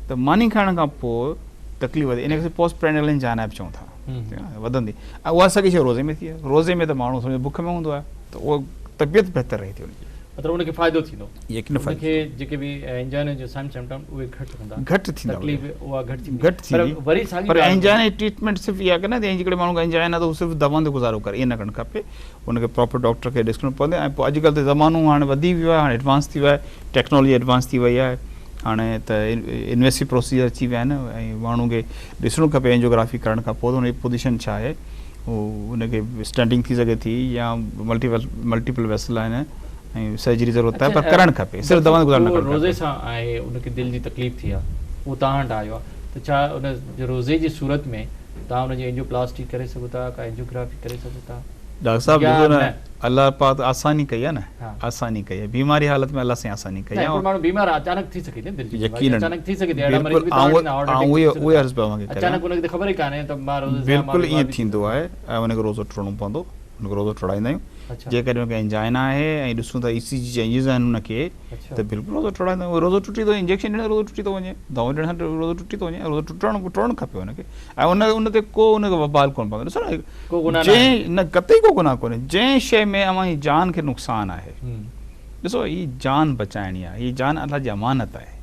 Speaker 2: त मानी खाइण खां पोइ तकलीफ़ वधे, इन खे पोस्ट प्रेनल एंजाइना बि चऊं था, वधंदी। ऐं उहा असांखे छा रोज़े में थी आहे, रोज़े में त माण्हू सम्झो बुख में हूंदो आहे, त उहो तबियत बहितर रहे थी उनजी, मतिलबु उनखे फ़ाइदो थींदो, यकीन फ़ाइदो, जेके बि एंजाइना जो सिम्पटम उहे घटि थींदा, तकलीफ़ उहा घटि थींदी। पर एंजाइना जी ट्रीटमेंट सिर्फ़ु इहा कनि न, जेकॾहिं माण्हू एंजाइना त उहो सिर्फ़ु दवाउनि ते गुज़ारो करे, ईअं न करणु खपे, उनखे प्रॉपर डॉक्टर खे ॾिसणो पवंदो। ऐं पोइ अॼुकल्ह त ज़मानो हाणे वधी वियो आहे, हाणे एडवांस थी वियो आहे, टेक्नोलॉजी एडवांस थी वई आहे, हाणे त इन्वेसिव प्रोसीजर अची विया आहिनि, ऐं माण्हू खे ॾिसणो खपे एंजियोग्राफी करण खां पोइ हुनजी पोज़ीशन छा आहे, उहो उनखे स्टैंडिंग थी सघे थी या मल्टीपल वेसल आहिनि ऐं सर्जरी ज़रूरत आहे, पर करणु खपे, सिर्फ़ु दवा गुज़ारणु खपे। रोज़े सां आहे उनखे दिलि जी तकलीफ़ थी आहे, उहो तव्हां वटि आयो आहे, त छा उन रोज़े जी सूरत में तव्हां उनजी एंजियोप्लास्टी करे सघो था, का एंजियोग्राफी करे सघो था? डॉक्टर साहब ॾिसो न, अलाह पाक आसानी कई आहे न, आसानी कई आहे, बीमारी हालत में अलाह सां आसानी कई आहे। माण्हू बीमार अचानक थी सघे, यकीनन अचानक थी सघे, उहे अर्ज़ पियो मूंखे अचानक उनखे त ख़बर ई कान्हे त मां रोज़े बिल्कुलु ईअं थींदो आहे, ऐं उनखे रोज़ो टुरणो पवंदो, उनखे रोज़ो टुराईंदा आहियूं।
Speaker 1: अच्छा
Speaker 2: जेकॾहिं उनखे एंजाइना आहे ऐं ॾिसूं था ECG चेंजिस आहिनि उनखे
Speaker 1: अच्छा
Speaker 2: त बिल्कुलु रोज़ो टोड़ाईंदा रोज़ो टुटी थो इंजेक्शन ॾियण रोज़ो टुटी थो वञे दवाऊं ॾियण सां रोज़ो टुटी थो वञे रोज़ो टुटणु खपे हुनखे ऐं उन ते को उनखे वबाल कोन पवंदो ॾिसो न
Speaker 1: को गुनाह न
Speaker 2: जंहिं न कतई को गुनाह कोन्हे जंहिं शइ में अव्हां जी जान खे नुक़सानु आहे
Speaker 1: हम्म,
Speaker 2: ॾिसो हीअ जान बचाइणी आहे हीअ जान अलाह जी अमानत आहे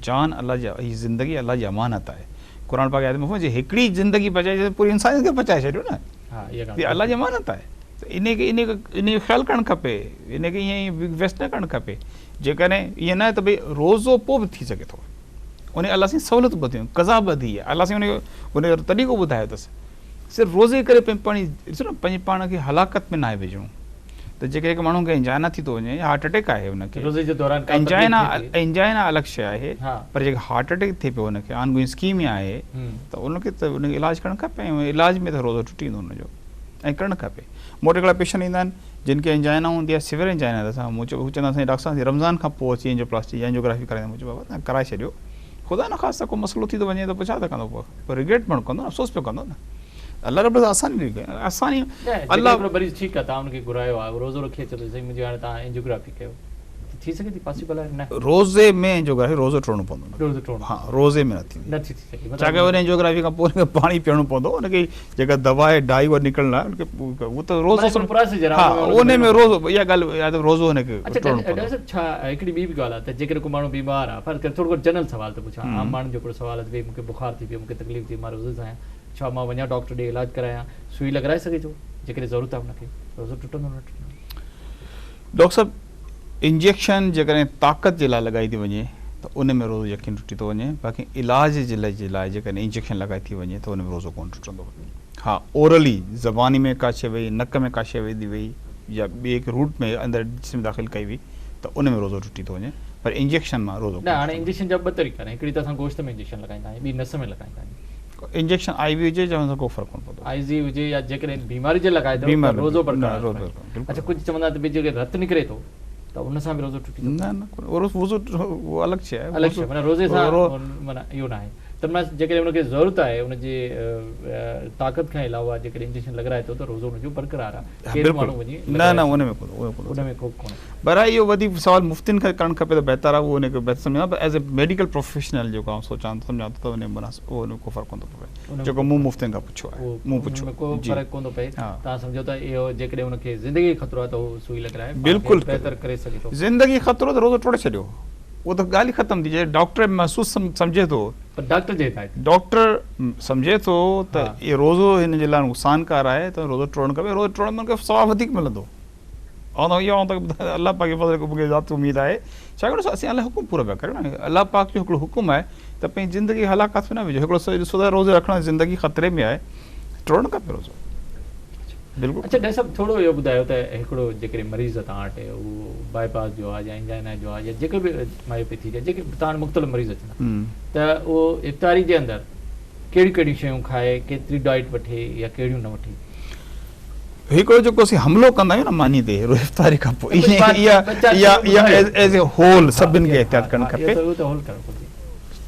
Speaker 2: जान अलाह जी हीअ ज़िंदगी अलाह जी अमानत आहे क़ुर पाक आयत में फरमायो हिकिड़ी ज़िंदगी बचाए पूरी इंसानियत खे बचाए छॾियो न
Speaker 1: हा इहा
Speaker 2: हीअ अलाह जी अमानत आहे त इन ख़्यालु करणु खपे इनखे ईअं ई वेस्ट न करणु खपे जेकॾहिं ईअं न त भई रोज़ो पोइ बि थी सघे थो उन अलाह सां सहूलियत ॿधियूं कज़ा ॿधी आहे अलाह सां उनजो तरीक़ो ॿुधायो अथसि सिर्फ़ु रोज़े करे ॾिसो न पंहिंजे पाण खे हलाकत में न आहे विझूं त जेके हिकु माण्हू खे एंजाइना थी थो वञे हार्ट अटैक आहे हुनखे
Speaker 1: रोज़े जे दौरान का
Speaker 2: एंजाइना
Speaker 1: तकलीफ़ थी
Speaker 2: एंजाइना अलॻि शइ आहे
Speaker 1: हा।
Speaker 2: पर जेके हार्ट अटैक थिए पियो हुनखे ऑनगोइंग स्कीमिया आहे त उनखे त उनखे इलाजु करणु खपे ऐं इलाज में त रोज़ो टुटी वेंदो हुनजो ऐं करणु खपे मूं वटि हिकिड़ा पेशेंट ईंदा आहिनि जिन खे एंजाइना हूंदी आहे सिवियर एंजाइना त असां हू चवंदा असांजे डॉक्टर साहब रमज़ान खां पोइ अची एंजियोप्लास्टी एंजियोग्राफी कराईंदा मुंहिंजो बाबा तव्हां कराए छॾियो ख़ुदा न ख़ासि को मसइलो थी थो वञे त पोइ छा त कंदो पोइ रिग्रेट पिणु कंदो न अफ़सोस पियो कंदो न अलाह रब आसानी अलाह
Speaker 1: मरीज़ ठीकु आहे तव्हां हुनखे घुरायो आहे रोज़ो रखी अचो त मुंहिंजी हाणे तव्हां एंजियोग्राफी कयो थी सघे थी पॉसिबल आहे न
Speaker 2: रोज़े में एंजियोग्राफी रोज़ो टोड़णो पवंदो
Speaker 1: रोज़ो टोड़णो
Speaker 2: हा रोज़े में न थींदी
Speaker 1: नथी थी सघे
Speaker 2: छाकाणि वरी एंजियोग्राफी खां पोइ हुनखे पाणी पीअणो पवंदो हुनखे जेका दवा आहे डाई उहा निकिरणु लाइ उहो त रोज़ो हा उन में रोज़ो इहा ॻाल्हि या त रोज़ो हुनखे टोड़णो पवंदो
Speaker 1: छा हिकिड़ी ॿी बि ॻाल्हि आहे त जेकॾहिं को माण्हू बीमार आहे पर थोरो घणो जनरल सवाल थो पुछां आम माण्हुनि जो हिकिड़ो सवाल आहे भई मूंखे बुखार थी पियो मूंखे तकलीफ़ थी मां रोज़े सां आहियां छा मां वञा डॉक्टर ॾे इलाजु करायां सुई लॻाराए सघे थो जेकॾहिं ज़रूरत आहे हुनखे रोज़ो टुटंदो न टुटंदो
Speaker 2: डॉक्टर साहब इंजेक्शन जेकॾहिं ताक़त जे लाइ लॻाई थी वञे त उन में रोज़ो यकीन टुटी थो वञे बाक़ी इलाज जे लाइ जेकॾहिं इंजेक्शन लॻाई थी वञे त उन में रोज़ो कोन टुटंदो हा ओरली ज़बानी में का शइ वई नक में का शइ विधी वई या ॿिए हिकु रूट में अंदरि जिस्म दाख़िल कई हुई त उन में रोज़ो टुटी थो वञे पर इंजेक्शन मां रोज़ो
Speaker 1: न हाणे इंजेक्शन जा ॿ तरीक़ा आहिनि हिकिड़ी त असां गोश्त में इंजेक्शन लॻाईंदा आहियूं ॿी नस में लॻाईंदा आहियूं
Speaker 2: इंजेक्शन IV हुजे चवण सां को फ़र्क़ु कोन पवंदो
Speaker 1: IV हुजे या जेकॾहिं बीमारी जे लॻाए थो
Speaker 2: बीमारी
Speaker 1: रोज़ो
Speaker 2: न,
Speaker 1: बरक़रार
Speaker 2: रोज़ो
Speaker 1: रहे।
Speaker 2: बिल्कुलु।
Speaker 1: अच्छा कुझु चवंदा त भई जेके रत निकिरे थो त उन सां बि रोज़ो टुटी थो
Speaker 2: न उहो अलॻि शइ आहे
Speaker 1: अलॻि शइ माना रोज़े सां
Speaker 2: रो-
Speaker 1: माना इहो न आहे त माना जेकॾहिं हुनखे ज़रूरत आहे हुनजे ताक़त खां अलावा जेकॾहिं इंजेक्शन लॻाराए थो त रोज़ो हुनजो बरक़रार आहे
Speaker 2: हा,
Speaker 1: केरु
Speaker 2: बिल्कुलु।
Speaker 1: माण्हू वञी
Speaker 2: न उन में कोन
Speaker 1: उन में को कोन्हे
Speaker 2: बराबर इहो वधीक सवाल मुफ़्तिन खे करणु खपे त बहितर आहे उहो हुनखे बहितर सम्झां पर एज़ ए मेडिकल प्रोफेशनल जेको आउं सोचां थो सम्झां थो त उन मुनासिब उहो हुन को फ़र्क़ु कोन थो पए जेको मूं मुफ़्तिन खां पुछियो आहे मूं पुछियो
Speaker 1: को
Speaker 2: जी।
Speaker 1: फ़र्क़ु कोन थो पए
Speaker 2: हा।
Speaker 1: तव्हां सम्झो त इहो जेकॾहिं हुनखे ज़िंदगी ख़तरो आहे त उहो सुई लॻाराए
Speaker 2: बिल्कुलु
Speaker 1: बहितर करे सघे थो
Speaker 2: ज़िंदगी ख़तरो त रोज़ो टोड़े छॾियो उहो त ॻाल्हि ई ख़तमु थी जे डॉक्टर महसूसु सम्झे थो
Speaker 1: पर डॉक्टर जे हिदायत
Speaker 2: डॉक्टर सम्झे थो त
Speaker 1: हा।
Speaker 2: इहो रोज़ो हिन जे लाइ नुक़सानकार आहे त रोज़ो टोड़णु खपे रोज़ो टोड़ण में मूंखे सवाबु वधीक मिलंदो ऐं त इहो त अलाह पाक जे फज़ल मूंखे ज़ाती उमेदु आहे छाकाणि असीं अलाह हुकुम पूरो पिया करियूं न अलाह पाक जो हिकिड़ो हुकुम आहे त पंहिंजी ज़िंदगी हलाकत में न विझो हिकिड़ो सुधा रोज़ो रखणु ज़िंदगी ख़तरे में आहे टोड़णु खपे रोज़ो बिल्कुलु
Speaker 1: अच्छा डॉक्टर साहब थोरो इहो ॿुधायो त हिकिड़ो जेकॾहिं मरीज़ तव्हां वटि उहो बाईपास जो आहे या इंजाइना जो आहे या जेके बि मायोपैथी जा जेके तव्हां वटि मुख़्तलिफ़ मरीज़ अचनि त उहो इफ़्तारी जे अंदरि कहिड़ियूं कहिड़ियूं शयूं खाए केतिरी डाइट वठे या कहिड़ियूं न वठे
Speaker 2: हिकिड़ो जेको असीं हमिलो कंदा आहियूं न मानी ते इफ़्तारी खां पोइ
Speaker 1: कुझु बात-
Speaker 2: इहा एज़ ए होल सभिनि खे एहतियात करणु खपे
Speaker 1: उहो त होल करणु घुरिजे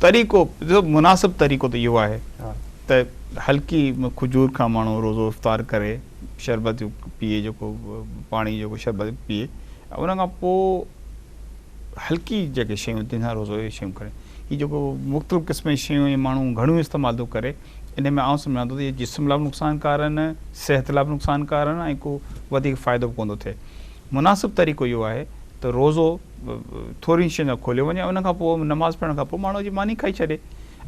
Speaker 2: तरीक़ो ॾिसो मुनासिबु तरीक़ो त इहो आहे
Speaker 1: हा
Speaker 2: त हल्की खजूर खां माण्हू रोज़ो इफ़्तार करे शरबत पीए जेको पाणी जेको शरबत पीए उन खां पोइ हल्की जेके शयूं तंहिं सां रोज़ो इहे शयूं करे हीअ जेको मुख़्तलिफ़ क़िस्म जी शयूं माण्हू घणियूं इस्तेमालु थो करे इन में आउं सम्झां थो त इहे जिस्म लाइ बि नुक़सानकार आहिनि सिहत लाइ बि नुक़सानकार आहिनि ऐं को वधीक फ़ाइदो बि कोन थो थिए मुनासिबु तरीक़ो इहो आहे त रोज़ो थोरी शयुनि सां खोलियो वञे उन खां पोइ नमाज़ पढ़ण खां पोइ माण्हू जी मानी खाई छॾे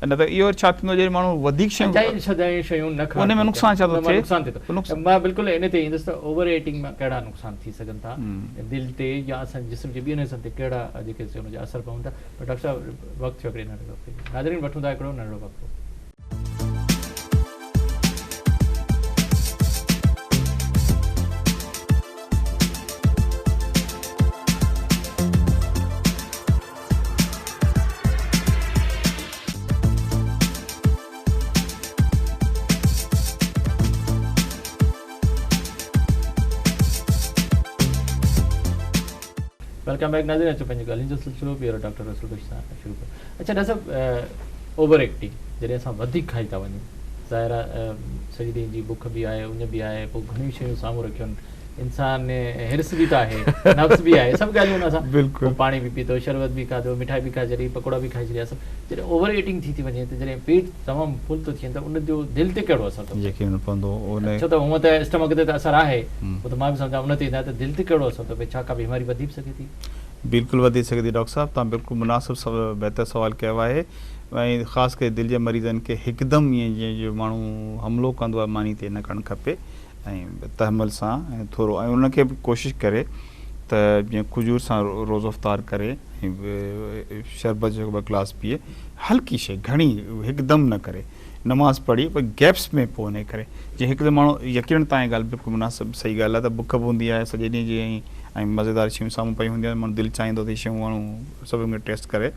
Speaker 2: न त इहो छा थींदो जॾहिं माण्हू वधीक
Speaker 1: शयूं न
Speaker 2: उन में नुक़सानु छा थो थिए
Speaker 1: नुक़सान थिए थो मां बिल्कुलु इन ते ईंदुसि त ओवर ईटिंग में कहिड़ा नुक़सान थी सघनि था दिलि ते या असांजे जिस्म जे ॿियनि हिसनि ते कहिड़ा जेके हुनजा असर पवनि था पर डॉक्टर साहब वक़्तु थियो हिकिड़े नंढे वक़्तु नाज़रीन वठूं था हिकिड़ो नंढो वक़्तु वेलकम बैक नाज़रीन अचो पंहिंजी ॻाल्हियुनि जो सिलसिलो ॿीहर डॉक्टर रसूल बख्श सां शुरू कयो अच्छा डॉक्टर साहब ओवर एक्टिंग जॾहिं असां वधीक खाई था वञूं ज़ाहिर आहे सॼे ॾींहं जी बुख बि आहे उन बि आहे पोइ घणियूं शयूं साम्हूं रखियूं आहिनि इंसान हिर्स भी तो आहे, नफ्स भी आहे, सब ॻाल्हियूं हुन सां
Speaker 2: बिल्कुलु।
Speaker 1: पाणी बि पीतो, शरबत भी खाधो, मिठाई भी खाई छॾी, पकोड़ा भी खाई छॾिया, सब जॾहिं ओवर ईटिंग थी वञे त जॾहिं पेट तमामु फुल थो थिए त उन जो दिलि ते कहिड़ो असर थो पए?
Speaker 2: यकीन पवंदो उन
Speaker 1: छो त हूअं त स्टमक ते त असर आहे,
Speaker 2: हम्म।
Speaker 1: उहो त मां बि सम्झां उन ते ईंदा त दिलि ते कहिड़ो असर थो पए, छा का बीमारी वधी बि सघे थी?
Speaker 2: बिल्कुलु वधी सघे थी डॉक्टर साहिबु, तव्हां बिल्कुलु मुनासिबु बहितर सुवालु कयो आहे। ऐं ख़ासि करे दिलि जे मरीज़नि खे हिकदमि ईअं जीअं जो माण्हू हमलो कंदो आहे मानी ते न करणु खपे, ऐं तहमल सां ऐं थोरो, ऐं उनखे बि कोशिशि करे त जीअं खजूर सां रोज़ो इफ़्तार करे, ऐं शरबत जो ॿ गिलास पीए, हल्की शइ घणी हिकदमि न करे, नमाज़ पढ़ी पर गैप्स में पोइ वञी करे, जीअं हिकु माण्हू यकीन तव्हांजी ॻाल्हि बिल्कुलु मुनासिबु सही ॻाल्हि आहे त बुख बि हूंदी आहे सॼे ॾींहं जी, ऐं मज़ेदार शयूं साम्हूं पई हूंदियूं आहिनि, माण्हू दिलि चाहींदो त शयूं माण्हू सभिनि खे टेस्ट करे,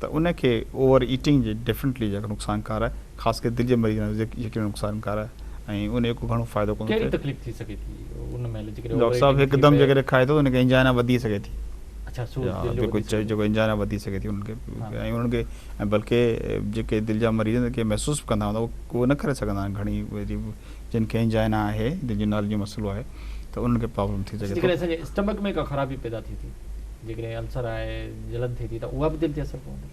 Speaker 2: त उनखे ओवर ईटिंग जे डेफिनेटली जेको नुक़सानकार आहे, ख़ासि करे दिलि जे मरीज़ यकीन नुक़सानकार आहे, ऐं उन को घणो फ़ाइदो कोन
Speaker 1: कहिड़ी
Speaker 2: थिए।
Speaker 1: तकलीफ़ थी सघे थी उन महिल जेकॾहिं
Speaker 2: डॉक्टर साहिबु हिकदमि जेकॾहिं खाए थो त उनखे इंजाइना वधी सघे थी,
Speaker 1: अच्छा सूर
Speaker 2: हा,
Speaker 1: दिलि जो
Speaker 2: बिल्कुलु
Speaker 1: वधी सघे थी।
Speaker 2: जेको इंजाइना वधी सघे थी उन्हनि खे, ऐं उन्हनि खे ऐं बल्कि जेके दिलि जा मरीज़ के महसूसु कंदा हूंदा उहो न करे सघंदा आहिनि, घणी वरी जिन खे इंजाइना आहे, दिलि जी नाल जो मसइलो आहे, त उन्हनि खे प्रॉब्लम थी सघे
Speaker 1: जेकॾहिं
Speaker 2: थो।
Speaker 1: असांजे स्टमक में का ख़राबी पैदा थी थी, जेकॾहिं अल्सर आहे, जलन थिए थी, त उहा बि दिलि ते असर पवंदो?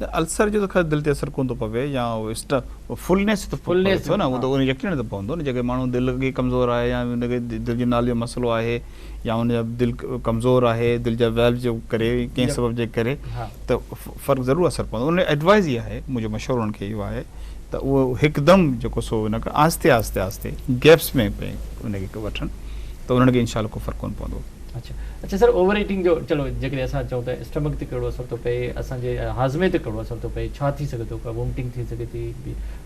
Speaker 2: त अल्सर जो त ख़ैर दिलि ते असरु कोन थो पवे, या फुलनेस त पवे थो न, उहो त उन यकीन त पवंदो न, जेके माण्हू दिलि खे कमज़ोर आहे, या उनखे दिलि जी नाल जो मसइलो आहे, या उनजा दिलि कमज़ोर आहे, दिलि जा वेल्व जो करे कंहिं सबब जे करे,
Speaker 1: हा।
Speaker 2: त फ़र्क़ु ज़रूरु असरु पवंदो। उन एडवाइज़ इहा आहे, मुंहिंजो मशवरो उन्हनि खे इहो आहे त उहो हिकदमि जेको सो उन खां आहिस्ते आहिस्ते आहिस्ते गैप्स में उनखे वठनि, त उन्हनि खे इनशाला को फ़र्क़ु कोन पवंदो।
Speaker 1: अच्छा अच्छा सर, ओवर ईटिंग जो चलो जेकॾहिं असां चऊं त स्टमक ते कहिड़ो असर थो पए, असांजे हाज़मे ते कहिड़ो असर थो पए, छा थी सघे थो, का वॉमिटिंग थी सघे थी,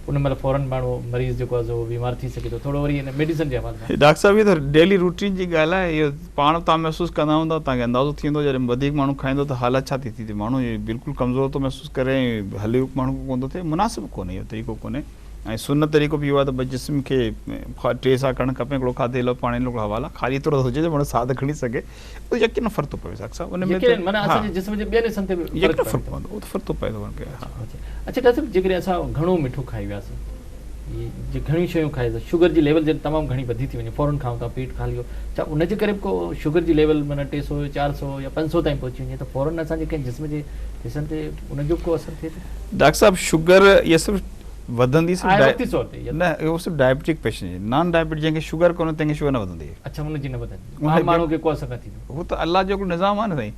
Speaker 1: उन महिल फ़ौरन माण्हू मरीज़ जेको आहे उहो बीमार थी सघे थो, थोरो वरी हिन मेडिसिन जे हवाले सां?
Speaker 2: डॉक्टर साहिबु, इहो त डेली रूटीन जी ॻाल्हि आहे, इहो पाण तव्हां महसूसु कंदा हूंदा, तव्हांखे अंदाज़ो थींदो जॾहिं वधीक माण्हू खाईंदो त हालत छा थी थी, माण्हू बिल्कुलु कमज़ोर थो महसूसु करे, हले माण्हू कोन थो थिए, मुनासिबु कोन्हे इहो तरीक़ो कोन्हे, ऐं सुन तरीक़ो बि इहो आहे त भई जिस्म खे टे सां करणु खपे, हिकिड़ो खाधे लो पाणी हिकिड़ो हवाला, ख़ाली थोरो हुजे जो माण्हू साद खणी सघे, उहो यकीन फ़र्क़ु थो पवे डॉक्टर साहिबु, उन में
Speaker 1: माना असांजे जिस्म जे ॿियनि हिसनि ते बि
Speaker 2: यकीन फ़र्क़ु पवंदो, उहो त फ़र्क़ु थो पए थो उनखे।
Speaker 1: अच्छा डॉक्टर साहिबु, जेकॾहिं असां घणो मिठो खाई वियासीं, जे घणी शयूं खाई त शुगर जी लेवल जॾहिं तमामु घणी वधी थी वञे, फ़ौरन खाऊं था, पेट खाली हो, छा उनजे करे को शुगर जी लेवल माना 300 400 या 500 ताईं पहुची वञे त फ़ौरन असांजे कंहिं जिस्म जे हिसनि ते उनजो को असर थिए थो?
Speaker 2: डॉक्टर साहिबु शुगर इहा सिर्फ़ु वधंदी
Speaker 1: आयवक्ती तौर ते
Speaker 2: न, इहो सिर्फ़ु डायबिटिक पेशेंट जी, नॉन डायबिटिक जंहिंखे शुगर कोन्हे तंहिंखे शुगर न वधंदी आहे।
Speaker 1: अच्छा हुनजी न वधंदी, आम माण्हू खे को असर न थींदो?
Speaker 2: उहो त अलाह जो हिकिड़ो निज़ाम आहे न साईं,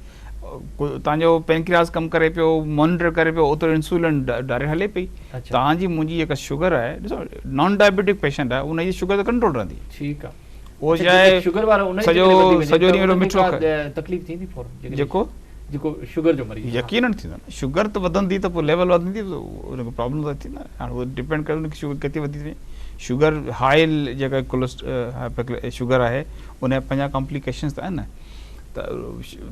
Speaker 2: तव्हांजो पेनक्रियास कमु करे पियो, मॉनिटर करे पियो, ओतिरो इंसुलिन डायरेक्ट हले पई, तव्हांजी मुंहिंजी जेका शुगर आहे, ॾिसो नॉन डायबिटिक पेशेंट आहे उनजी शुगर त कंट्रोल रहंदी।
Speaker 1: ठीकु आहे,
Speaker 2: उहो छा आहे,
Speaker 1: शुगर वारो
Speaker 2: सॼो ॾींहुं मिठो
Speaker 1: तकलीफ़ थींदी फ़ौरन,
Speaker 2: जेको
Speaker 1: शुगर जो मरीज़
Speaker 2: यकीनन थींदो न, शुगर त वधंदी त पोइ लेवल वधंदी, उनखे प्रॉब्लम त थींदा, हाणे उहो डिपेंड करे उनखे शुगर केतिरी वधी थी, शुगर हाई जेका शुगर आहे उन जा पंहिंजा कॉम्प्लिकेशन्स त आहिनि न, त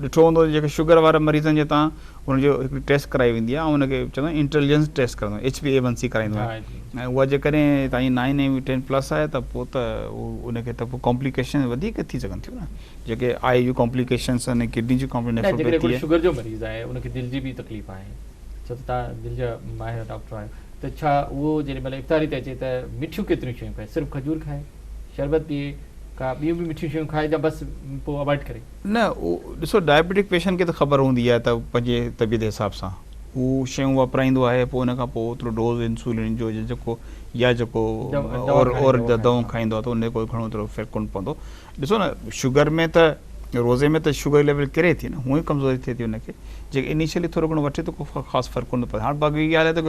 Speaker 2: ॾिठो हूंदो जेके शुगर वारे मरीज़नि जे तव्हां हुनजो हिकिड़ी टेस्ट कराई वेंदी आहे, ऐं उनखे चवंदा आहियूं इंटेलिजेंस टेस्ट कंदो, HbA1c कराईंदो आहे, ऐं उहा जेकॾहिं तव्हांजी 9 ऐं 10+ आहे त पोइ त उनखे त पोइ कॉम्प्लिकेशन वधीक थी सघनि थियूं न, जेके आई जूं कॉम्प्लिकेशन्स आहिनि, किडनी जूं कॉम्प्लिकेशन।
Speaker 1: शुगर जो मरीज़ आहे उनखे दिलि जी बि तकलीफ़ आहे, छो त तव्हां दिलि जा माहिर डॉक्टर आहियो, त छा उहो जेॾी महिल इफ़्तारी ते अचे त मिठियूं केतिरियूं शयूं खाए, सिर्फ़ु खजूर खाए, शरबत पीए, का ॿियूं बि मिठियूं शयूं खाए, या बसि पोइ अवॉइड करे? न,
Speaker 2: उहो ॾिसो डायबिटिक पेशेंट खे त ख़बर हूंदी आहे त पंहिंजे तबियत जे हिसाब सां उहो शयूं वापराईंदो आहे, पोइ उन खां पोइ ओतिरो डोज़ इंसुलिन जो जेको या जेको और दवाऊं खाईंदो आहे त उन कोई घणो ओतिरो फ़र्क़ु कोन पवंदो। ॾिसो न, शुगर में त रोज़े में त शुगर लेवल किरे थी न, हूअं ई कमज़ोरी थिए थी उनखे, जेके इनिशियली थोरो घणो वठे त को ख़ासि फ़र्क़ु कोन पए, हाणे बाक़ी ॻाल्हि आहे त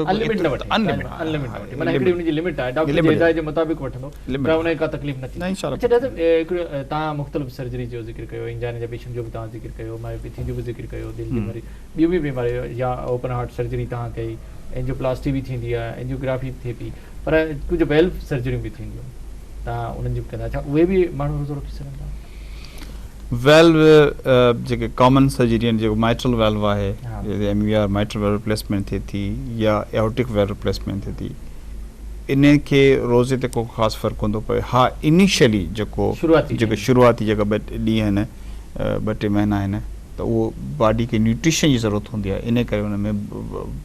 Speaker 1: तव्हां मुख़्तलिफ़ सर्जरी जो ज़िक्र कयो, इंजाइना जा पेशेंट जो बि तव्हां ज़िक्र कयो, मायोपैथी जो बि ज़िक्र कयो, दिलि जी बीमारी, ॿियूं बि बीमारियूं, या ओपन हार्ट सर्जरी तव्हां कई, एंजियोप्लास्टी बि थींदी आहे, एंजियोग्राफी थिए पई, पर कुझु वेल्व सर्जरियूं बि थींदियूं, तव्हां उन्हनि जी बि कंदा, छा उहे बि माण्हू रोज़ो रखी सघंदा?
Speaker 2: वेल्व जेके कॉमन सर्जरी आहिनि, जेको माइट्रल वेल्व आहे, MVR माइट्रल वेल्व रिप्लेसमेंट थिए थी, या एओर्टिक वेल्व रिप्लेसमेंट थिए थी, इन खे रोज़े ते को ख़ासि फ़र्क़ु कोन थो पए। हा, इनिशियली जेको शुरूआती जेका 2 ॾींहं आहिनि, 2-3 महीना आहिनि, त उहो बॉडी खे न्यूट्रिशन जी ज़रूरत हूंदी आहे, इन करे उन में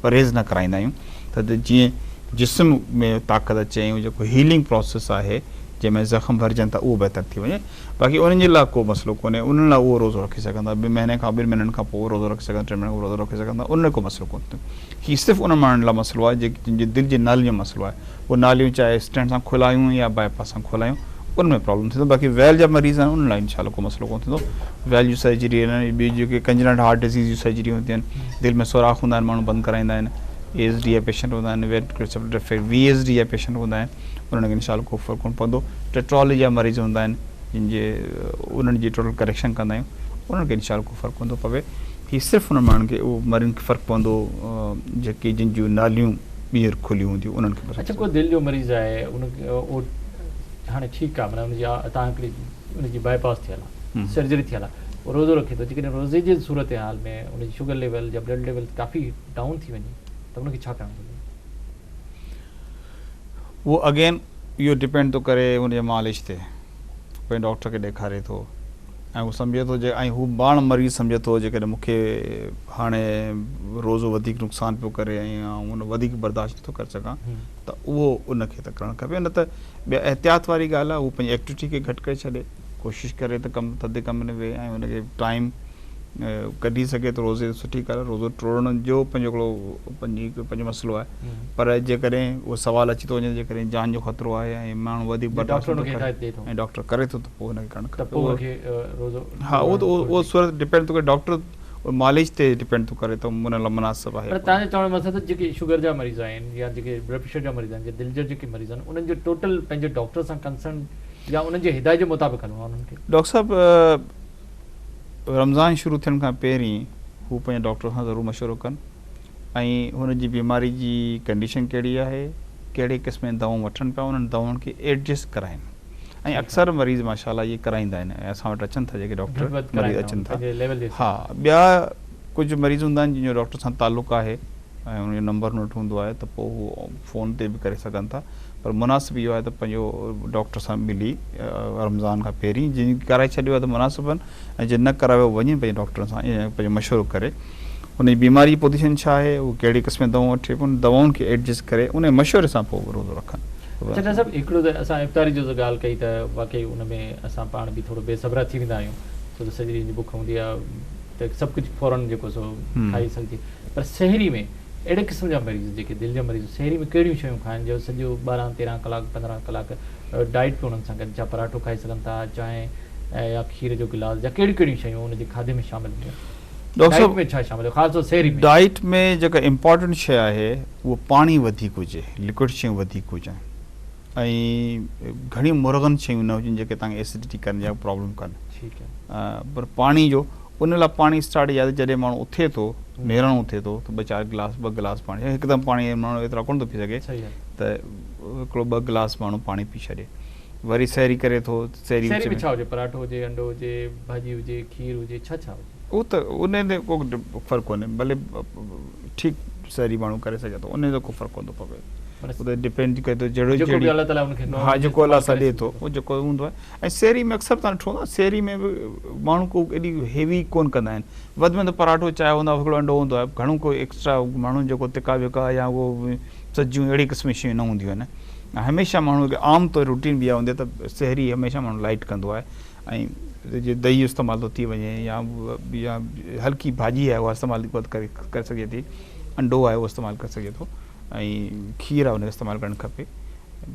Speaker 2: परहेज़ न कराईंदा आहियूं, त जीअं जिस्म में ताक़त अचे, ऐं जेको हीलिंग प्रोसेस आहे, जंहिंमें ज़ख़्म भरिजनि था उहो बहितर थी वञे। बाक़ी उन्हनि जे लाइ को मसइलो कोन्हे, उन्हनि लाइ उहो रोज़ो रखी सघंदा, 2 महीने खां 2 महीननि खां पोइ रोज़ो रखी सघंदा, 3 महीननि खां रोज़ो रखी सघंदा, उन को मसइलो कोन्हे। हीउ सिर्फ़ु उन माण्हुनि लाइ मसइलो आहे जिनजी दिलि जी नालियुनि जो मसइलो आहे। उहे नालियूं चाहे स्टेंट सां खोलायूं या बाईपास सां खोलायूं, उन में प्रॉब्लम थींदो। बाक़ी वेल जा मरीज़ आहिनि उन लाइ इनशा को मसइलो कोन थींदो। वेल जूं सर्जरी आहिनि, ॿी जेके कंजनल हार्ट डिज़ीज़ जूं सर्जरी हूंदियूं आहिनि, दिलि में सुराख हूंदा आहिनि, माण्हू बंदि कराईंदा आहिनि, ASD जा पेशेंट हूंदा आहिनि, VSD जा पेशेंट हूंदा आहिनि, उन्हनि खे इनशा को फ़र्क़ु कोन पवंदो। टेट्रोलॉजी जा मरीज़ हूंदा आहिनि जिनजे उन्हनि जी टोटल करेक्शन कंदा आहियूं, उन्हनि खे इनशा को फ़र्क़ु कोन थो पवे। हीउ सिर्फ़ु उन माण्हुनि खे उहो मरीज़ खे फ़र्क़ु पवंदो जेके जिन जूं नालियूं ॿीहर खुलियूं हूंदियूं उन्हनि खे।
Speaker 1: अच्छा, को दिलि जो मरीज़ आहे उनखे उहो हाणे ठीकु आहे, माना उनजी तव्हां हिकिड़ी उनजी बाईपास थियल आहे, सर्जरी थियल आहे, उहो रोज़ो रखे थो, जेकॾहिं रोज़े जी सूरत हाल में उनजी शुगर लेवल या ब्लड लेवल काफ़ी डाउन थी वञे त उनखे छा करणु घुरिजे?
Speaker 2: उहो अगेन इहो डिपेंड थो करे उनजे मालिश ते, पंहिंजे डॉक्टर खे ॾेखारे थो ऐं उहो सम्झे थो ऐं हू पाण मरीज़ सम्झे थो जेकॾहिं मूंखे हाणे रोज़ो वधीक नुक़सानु पियो करे ऐं उन वधीक बर्दाश्त नथो करे सघां त उहो उनखे त करणु खपे। न त ॿिया एहतियात वारी ॻाल्हि आहे, उहो पंहिंजी एक्टिविटी खे घटि करे छॾे, कोशिशि करे त थधे कम में वेहे ऐं उनखे टाइम कढी सघे त रोज़े सुठी ॻाल्हि आहे। रोज़ो टोड़ण जो पंहिंजो हिकिड़ो पंहिंजो मसइलो आहे, पर जेकॾहिं उहो सुवालु अची थो वञे जेकॾहिं जान जो ख़तरो आहे ऐं माण्हू वधीक बर्दाश्त ऐं डॉक्टर करे थो त पोइ हुनखे करणु खपे। हा, उहो सूरत डिपेंड थो करे, डॉक्टर मालिश ते डिपेंड थो करे त उन लाइ मुनासिबु आहे।
Speaker 1: पर तव्हांजो चवण जो मतिलबु त जेके शुगर जा मरीज़ आहिनि या जेके ब्लड प्रेशर जा मरीज़ आहिनि, दिलि जा जेके मरीज़ आहिनि, उन्हनि जो टोटल पंहिंजे डॉक्टर सां कंसर्न या उन्हनि जे हिदायत जे मुताबिक़ हलणो आहे उन्हनि खे?
Speaker 2: डॉक्टर साहिबु रमज़ान शुरू थियण खां पहिरीं हू पंहिंजे डॉक्टर सां ज़रूरु मशवरो कनि ऐं हुनजी बीमारी जी कंडीशन कहिड़ी आहे, कहिड़े क़िस्म जी दवाऊं वठनि पिया, उन्हनि दवाउनि खे एडजस्ट कराइनि। ऐं अक्सर मरीज़ माशाल्लाह इहे कराईंदा आहिनि ऐं असां वटि अचनि था जेके डॉक्टर मरीज़ अचनि था। हा, ॿिया कुझु मरीज़ हूंदा आहिनि जिनजो डॉक्टर सां तालुक़ु आहे ऐं उनजो नंबर नोट हूंदो आहे त पोइ हू फ़ोन ते बि करे सघनि था, पर मुनासिबु इहो आहे त पंहिंजो डॉक्टर सां मिली रमज़ान खां पहिरीं जिन कराए छॾियो आहे त मुनासिबु आहिनि ऐं जिन न करायो वञे पंहिंजे डॉक्टर सां पंहिंजो मशवरो करे हुनजी बीमारी जी पोज़ीशन छा आहे, उहो कहिड़ी क़िस्म जी दवाऊं वठे, उन दवाउनि खे एडजस्ट करे उन मशवरे सां पोइ रोज़ो रखनि।
Speaker 1: अच्छा सभु हिकिड़ो त असां इफ़्तारी जो ॻाल्हि कई त वाक़ई उन में असां पाण बि थोरो बेसब्रा थी वेंदा आहियूं, छो त सॼी ॾींहं जी बुख हूंदी आहे त सभु कुझु फ़ौरन जेको सो खाई सघिजे। पर शहरी में अहिड़े क़िस्म जा मरीज़ जेके दिलि जा मरीज़ शहरी में कहिड़ियूं शयूं खाइनि जो सॼो 12-13 कलाक 15 कलाक डाइट बि उन्हनि सां गॾु, जा पराठो खाई सघनि था, चांहि या खीर जो गिलास, या कहिड़ियूं कहिड़ियूं शयूं उनजे खाधे में शामिलु हुजनि?
Speaker 2: डॉक्टर साहिब
Speaker 1: में छा शामिलु आहे ख़ासि तौर शहरी में?
Speaker 2: डाइट में जेका इम्पॉर्टेंट शइ आहे उहो पाणी वधीक हुजे, लिक्विड शयूं वधीक हुजनि ऐं घणियूं मुर्गनि शयूं न हुजनि जेके तव्हांखे एसिडिटी कनि या प्रॉब्लम कनि।
Speaker 1: ठीकु आहे,
Speaker 2: पर पाणी जो उन लाइ पाणी स्टार्ट या जॾहिं माण्हू उथे थो, नेरणो थिए थो त 2-4 गिलास 2 गिलास पाणी, हिकदमि पाणी माण्हू एतिरा कोन थो पी सघे त हिकिड़ो 2 गिलास माण्हू पाणी पी छॾे। वरी सैरी करे थो, सैरी में
Speaker 1: छा हुजे, पराठो हुजे, अंडो हुजे, भाॼी हुजे, खीर हुजे, छा छा हुजे?
Speaker 2: उहो त उन ते को फ़र्क़ु कोन्हे, भले ठीकु सैरी माण्हू करे सघे थो, उन जो को फ़र्क़ु कोन थो पवे, उहो त डिपेंड करे थो जहिड़ो हा जेको अलाह सां ॾिए थो उहो जेको हूंदो आहे। ऐं सैरी में अक्सर तव्हां ॾिठो हूंदो, सैरी में बि माण्हू को एॾी हेवी कोन कंदा आहिनि, वधि में वधि पराठो चांहि हूंदो आहे, हिकिड़ो अंडो हूंदो आहे, घणो को एक्स्ट्रा माण्हू जेको तिका विका या उहो सब्जियूं अहिड़ी क़िस्म जी शयूं न हूंदियूं आहिनि। हमेशह माण्हू खे आम तौर रूटीन बि इहा हूंदी आहे त शहरी हमेशह माण्हू लाइट कंदो आहे ऐं जे दही इस्तेमालु थो थी वञे या हल्की भाॼी आहे उहा इस्तेमालु करे सघे थी, अंडो आहे उहो इस्तेमालु करे सघे थो ऐं खीर आहे उनजो इस्तेमालु करणु खपे,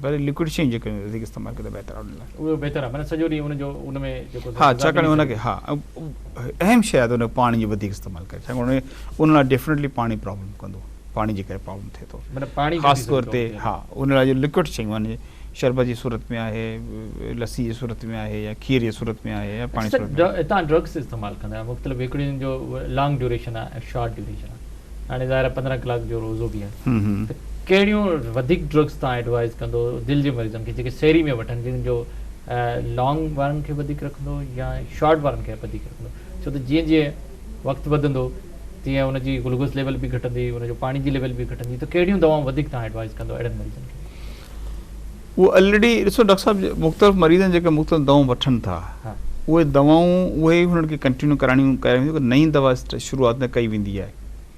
Speaker 2: पर लिक्विड शयूं जेके वधीक इस्तेमालु करे बहितर आहे उन लाइ।
Speaker 1: उहो बहितर आहे, माना सॼो ॾींहुं उनजो उन में जेको
Speaker 2: हा, छाकाणि हुनखे हा अहम शइ आहे त हुन पाणी जो वधीक इस्तेमालु करे, छाकाणि उन लाइ डेफिनेटली पाणी प्रॉब्लम कंदो, पाणी जे करे प्रॉब्लम थिए थो,
Speaker 1: माना पाणी
Speaker 2: ख़ासि तौर ते। हा, उन लाइ लिक्विड शयूं आहिनि, शरबत जी सूरत में आहे, लस्सी जी सूरत में आहे या खीर जी सूरत में आहे या पाणी सूरत में।
Speaker 1: तव्हां ड्रग्स इस्तेमालु कंदा आहियो, मुख़्तलिफ़ हिकिड़ियुनि जो लॉन्ग ड्यूरेशन आहे, शॉर्ट ड्यूरेशन आहे, हाणे ज़ाहिर 15 कलाक जो रोज़ो बि आहे, त कहिड़ियूं वधीक ड्रग्स तव्हां एडवाइज़ कंदो दिलि जे मरीज़नि खे जेके शहरी में वठनि, जिन जो लॉन्ग वारनि खे वधीक रखंदो या शॉर्ट वारनि खे वधीक रखंदो? छो त जीअं जीअं वक़्तु वधंदो तीअं उनजी ग्लूकोस लेवल बि घटंदी, उनजो पाणी जी लेवल बि घटंदी, त कहिड़ियूं दवाऊं वधीक तव्हां एडवाइज़ कंदो अहिड़नि मरीज़नि खे?
Speaker 2: उहो ऑलरेडी ॾिसो डॉक्टर साहिबु, मुख़्तलिफ़ मरीज़नि जेके मुख़्तलिफ़ दवाऊं वठनि था, उहे दवाऊं उहे हुननि खे कंटिन्यू कराइणियूं, नई दवा शुरूआति न कई वेंदी आहे।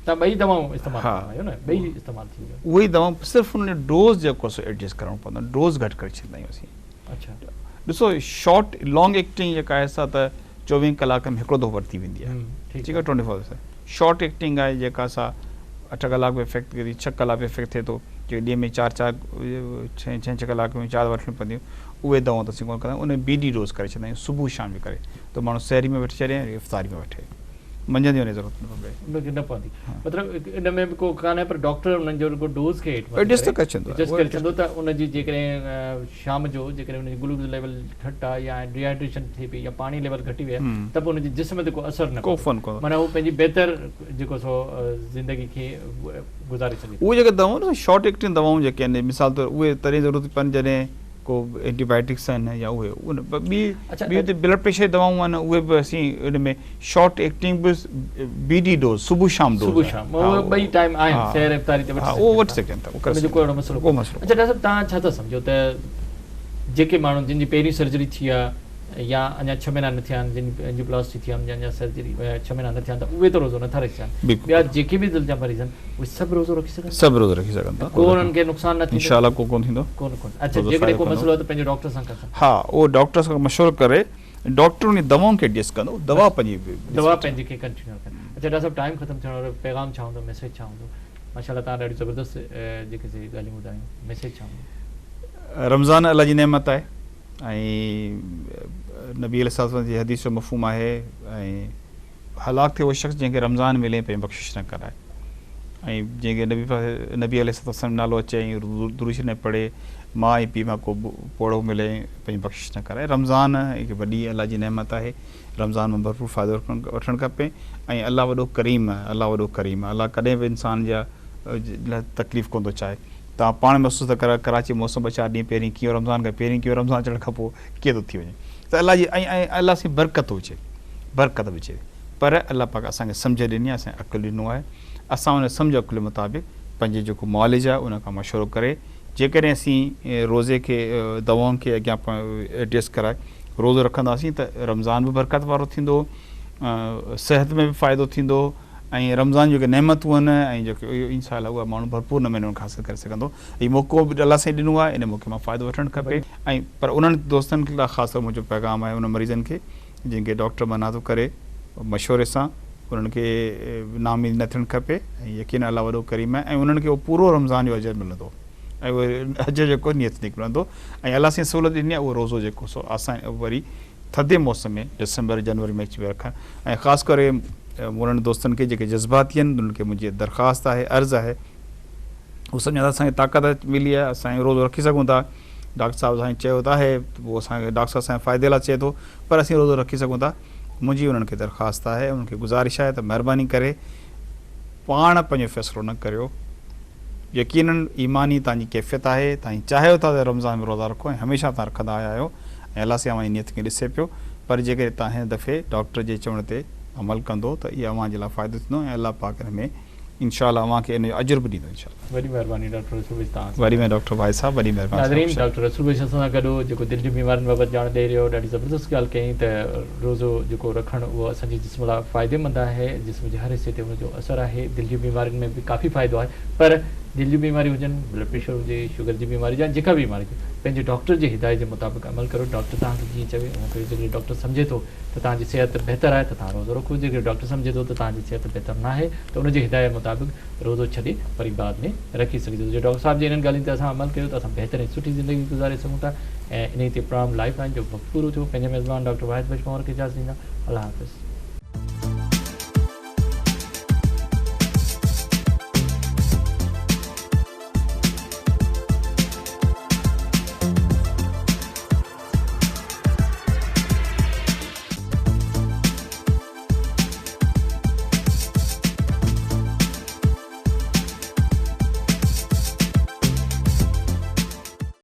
Speaker 1: तव्हां ॿई दवाऊं इस्तेमालु कंदा आहियो न? ॿई इस्तेमालु थी वियो,
Speaker 2: उहे ई दवाऊं सिर्फ़ु हुन डोज़ जेको आहे एडजस्ट करणो पवंदो, डोज़ घटि करे छॾींदा आहियूं असीं।
Speaker 1: अच्छा
Speaker 2: ॾिसो शॉर्ट लॉन्ग एक्टिंग जेका आहे सा त 24 कलाक में हिकिड़ो दफ़ो वरिती वेंदी आहे, ठीकु आहे, 24 शॉर्ट एक्टिंग आहे जेका असां 8 कलाक में इफेक्ट करे 6 कलाक में इफेक्ट थिए थो, जेके ॾींहं में 4 कलाक में 4 वठणियूं पवंदियूं, उहे दवाऊं त असीं कोन कंदा आहियूं। उन BD डोज़ करे छॾंदा आहियूं सुबुह शाम जो करे, त माण्हू सहरी में वठी छॾे ऐं इफ़्तारी में वठे, मंझंदि जी ज़रूरत न पवे,
Speaker 1: उनखे न पवंदी। मतिलबु इन में बि को कान्हे, पर डॉक्टर उन्हनि जो रुगो डोज़ खे
Speaker 2: एडजस्ट त करे छॾंदो
Speaker 1: एडजस्ट करे छॾंदो त उनजी जेकॾहिं शाम जो जेकॾहिं उनजी ग्लूकोज लेवल घटि आहे या डिहाइड्रेशन थिए पई या पाणी लेवल घटी वियो आहे त पोइ उनजे जिस्म ते को असरु न
Speaker 2: को फ़र्क़ु कोन्हे,
Speaker 1: माना हू पंहिंजी बहितर जेको सो ज़िंदगी खे गुज़ारे सघे।
Speaker 2: उहे जेके दवाऊं शॉर्ट एक्टिंग दवाऊं जेके आहिनि मिसाल तौरु उहे तॾहिं ज़रूरत पवनि जॾहिं को एंटीबायोटिक्स आहिनि या उहे ॿी ब्लड प्रेशर जी दवाऊं आहिनि, उहे बि असीं उन में शॉर्ट एक्टिंग बि BD डोज़ सुबुह शाम डोज़
Speaker 1: ॿई टाइम आहिनि, सहर इफ़्तारी ते
Speaker 2: उहो वठी सघनि था,
Speaker 1: उनजो कोई अहिड़ो मसइलो कोन्हे। अच्छा डॉक्टर साहब तव्हां छा था सम्झो त जेके माण्हू जिन जी पहिरीं सर्जरी थी आहे या अञा 6 महीना न थिया आहिनि, जिन एंजियोप्लास्टी थी आहे अञा सर्जरी 6 महीना न थिया आहिनि, त उहे त रोज़ो नथा रखी सघनि, ॿिया जेके बि दिलि जा मरीज़ आहिनि उहे सभु रोज़ो रखी सघनि,
Speaker 2: सभु रोज़ रखी सघनि था,
Speaker 1: को उन्हनि खे नुक़सानु न थींदो,
Speaker 2: इंशाअल्लाह को कोन थींदो,
Speaker 1: कोन। अच्छा जेकॾहिं को मसइलो आहे त पंहिंजे डॉक्टर सां कंदा,
Speaker 2: हा उहो डॉक्टर सां मशवरो करे डॉक्टर उन दवाउनि खे एडजस्ट कंदो, दवा पंहिंजी
Speaker 1: खे कंटिन्यू कंदा। अच्छा डॉक्टर साहब टाइम ख़तमु थियण वारो, पैगाम छा हूंदो, मैसेज छा हूंदो? माशाअल्लाह तव्हां ॾाढी ज़बरदस्त जेके ॻाल्हियूं ॿुधायूं, मैसेज छा हूंदो?
Speaker 2: रमज़ान अल्लाह जी नेमत आहे ऐं नबी अलैहि जी हदीस जो मफ़हूम आहे ऐं हलाक थिए उहो शख़्स जंहिंखे रमज़ान मिले पंहिंजी बख़्शिश न कराए, ऐं जंहिंखे नबी अलैहि नालो अचे ऐं दुरूद न पढ़े, माउ ऐं पीउ मां को पोड़ो मिले पंहिंजी बख़्शिश न कराए। रमज़ान हिकु वॾी अल्लाह जी नेमत आहे, रमज़ान में भरपूर फ़ाइदो वठणु खपे ऐं अल्लाह वॾो करीम आहे, अल्लाह कॾहिं बि इंसान जा तकलीफ़ कोन थो चाहे। तव्हां पाण महसूसु था कयो कराची मौसम 4 ॾींहं पहिरीं कीअं रमज़ान खां पहिरीं कीअं रमज़ान अचण खां पोइ कीअं थो थी वञे, त अल्लाह जी ऐं अल्लाह सां बरकत हुजे, बरकत बि अचे, पर अल्लाह पाक असांखे सम्झ ॾिनी आहे, असांखे अक़ुलु ॾिनो आहे, असां उन सम्झ अक़ुल मुताबिक़ पंहिंजे जेको मॉलेज आहे उन खां मशवरो करे जेकॾहिं असीं रोज़े खे दवाउनि खे अॻियां एडजस्ट कराए रोज़ो रखंदासीं त रमज़ान बि बरकत वारो थींदो, सिहत में बि फ़ाइदो थींदो ऐं रमज़ान जेके नेमतूं आहिनि ऐं जेके इंशाअल्लाह उहा माण्हू भरपूर नमूने उनखां हासिलु करे सघंदो। हीउ मौक़ो बि अल्लाह सां ॾिनो आहे, इन मौक़े मां फ़ाइदो वठणु खपे ऐं पर उन्हनि दोस्तनि लाइ ख़ासि तौरु मुंहिंजो पैगाम आहे उन मरीज़नि खे जिनखे डॉक्टर मना थो करे, मशवरे सां उन्हनि खे नाउमीद न थियणु खपे ऐं यकीन अल्लाह वॾो करीम आहे ऐं उन्हनि खे उहो पूरो रमज़ान जो अजर मिलंदो ऐं उहो हज जेको नियत निकिरंदो ऐं अल्लाह सां सहूलियत ॾिनी आहे उहो रोज़ो जेको सो आसान वरी थधे मौसम में डिसंबर जनवरी में अची रखनि ऐं ख़ासि करे उन्हनि दोस्तनि खे जेके जज़्बाती आहिनि उन्हनि खे मुंहिंजी दरख़्वास्त आहे, अर्ज़ु आहे, उहो सम्झा असांखे ताक़त मिली आहे, असां रोज़ो रखी सघूं था, डॉक्टर साहिबु असांखे चयो त आहे उहो असांखे डॉक्टर साहिबु असांजे फ़ाइदे लाइ चए थो, पर असीं रोज़ो रखी सघूं था। मुंहिंजी उन्हनि खे दरख़्वास्त आहे, उन्हनि खे गुज़ारिश आहे त महिरबानी करे पाण पंहिंजो फ़ैसिलो न करियो, यकीनन ईमानी तव्हांजी कैफ़ियत आहे, तव्हां चाहियो था त रमज़ान में रोज़ा रखो ऐं हमेशह तव्हां रखंदा आया आहियो ऐं अल्लाह सां अव्हांजी नियत खे ॾिसे पियो, पर जेकॾहिं तव्हां हिन दफ़े डॉक्टर जे चवण ते अमल कंदो त इहा अव्हांजे लाइ फ़ाइदो थींदो ऐं अल्लाह पाक हिन में इंशाअल्लाह अव्हांखे इन जो अजुर बि ॾींदो इंशाअल्लाह।
Speaker 1: वॾी महिरबानी डॉक्टर रसूल भाई तव्हां
Speaker 2: वरी में डॉक्टर भाई साहब वॾी महिरबानी।
Speaker 1: नाज़रीन डॉक्टर रसूल भाई सां गॾु जेको दिलि जी बीमारियुनि बाबति ॼाण ॾेई रहियो, ॾाढी ज़बरदस्त ॻाल्हि कई त रोज़ो जेको रखणु उहो असांजे जिस्म लाइ फ़ाइदेमंद आहे, जिस्म जे हर हिसे ते हुनजो असरु आहे, दिलि जी बीमारियुनि में बि काफ़ी फ़ाइदो आहे, पर दिलि जी बीमारी हुजनि, ब्लड प्रेशर हुजे, शुगर जी बीमारी या जेका बि बीमारी हुजे पंहिंजे डॉक्टर जे हिदायत जे मुताबिक़ अमल करो। डॉक्टर तव्हांखे जीअं चवे उहो कयो, जेकॾहिं डॉक्टर सम्झे थो त तव्हांजी सिहत बहितर आहे त तव्हां रोज़ो रखो, जेकॾहिं डॉक्टर सम्झे थो त तव्हांजी सिहत बहितर न आहे त उनजे हिदायत मुताबिक़ रोज़ो छॾे वरी बाद में रखी सघिजे। जो डॉक्टर साहिब जे इन्हनि ॻाल्हियुनि ते असां अमल कयो त असां बहितर ऐं सुठी ज़िंदगी गुज़ारे सघूं था ऐं इन ते प्रोग्राम लाइफ लाइन जो वक़्तु पूरो थियो। पंहिंजे मेज़बान डॉक्टर वाहिद बशमोर खे इजाज़त ॾींदा। अल्लाह हाफ़िज़।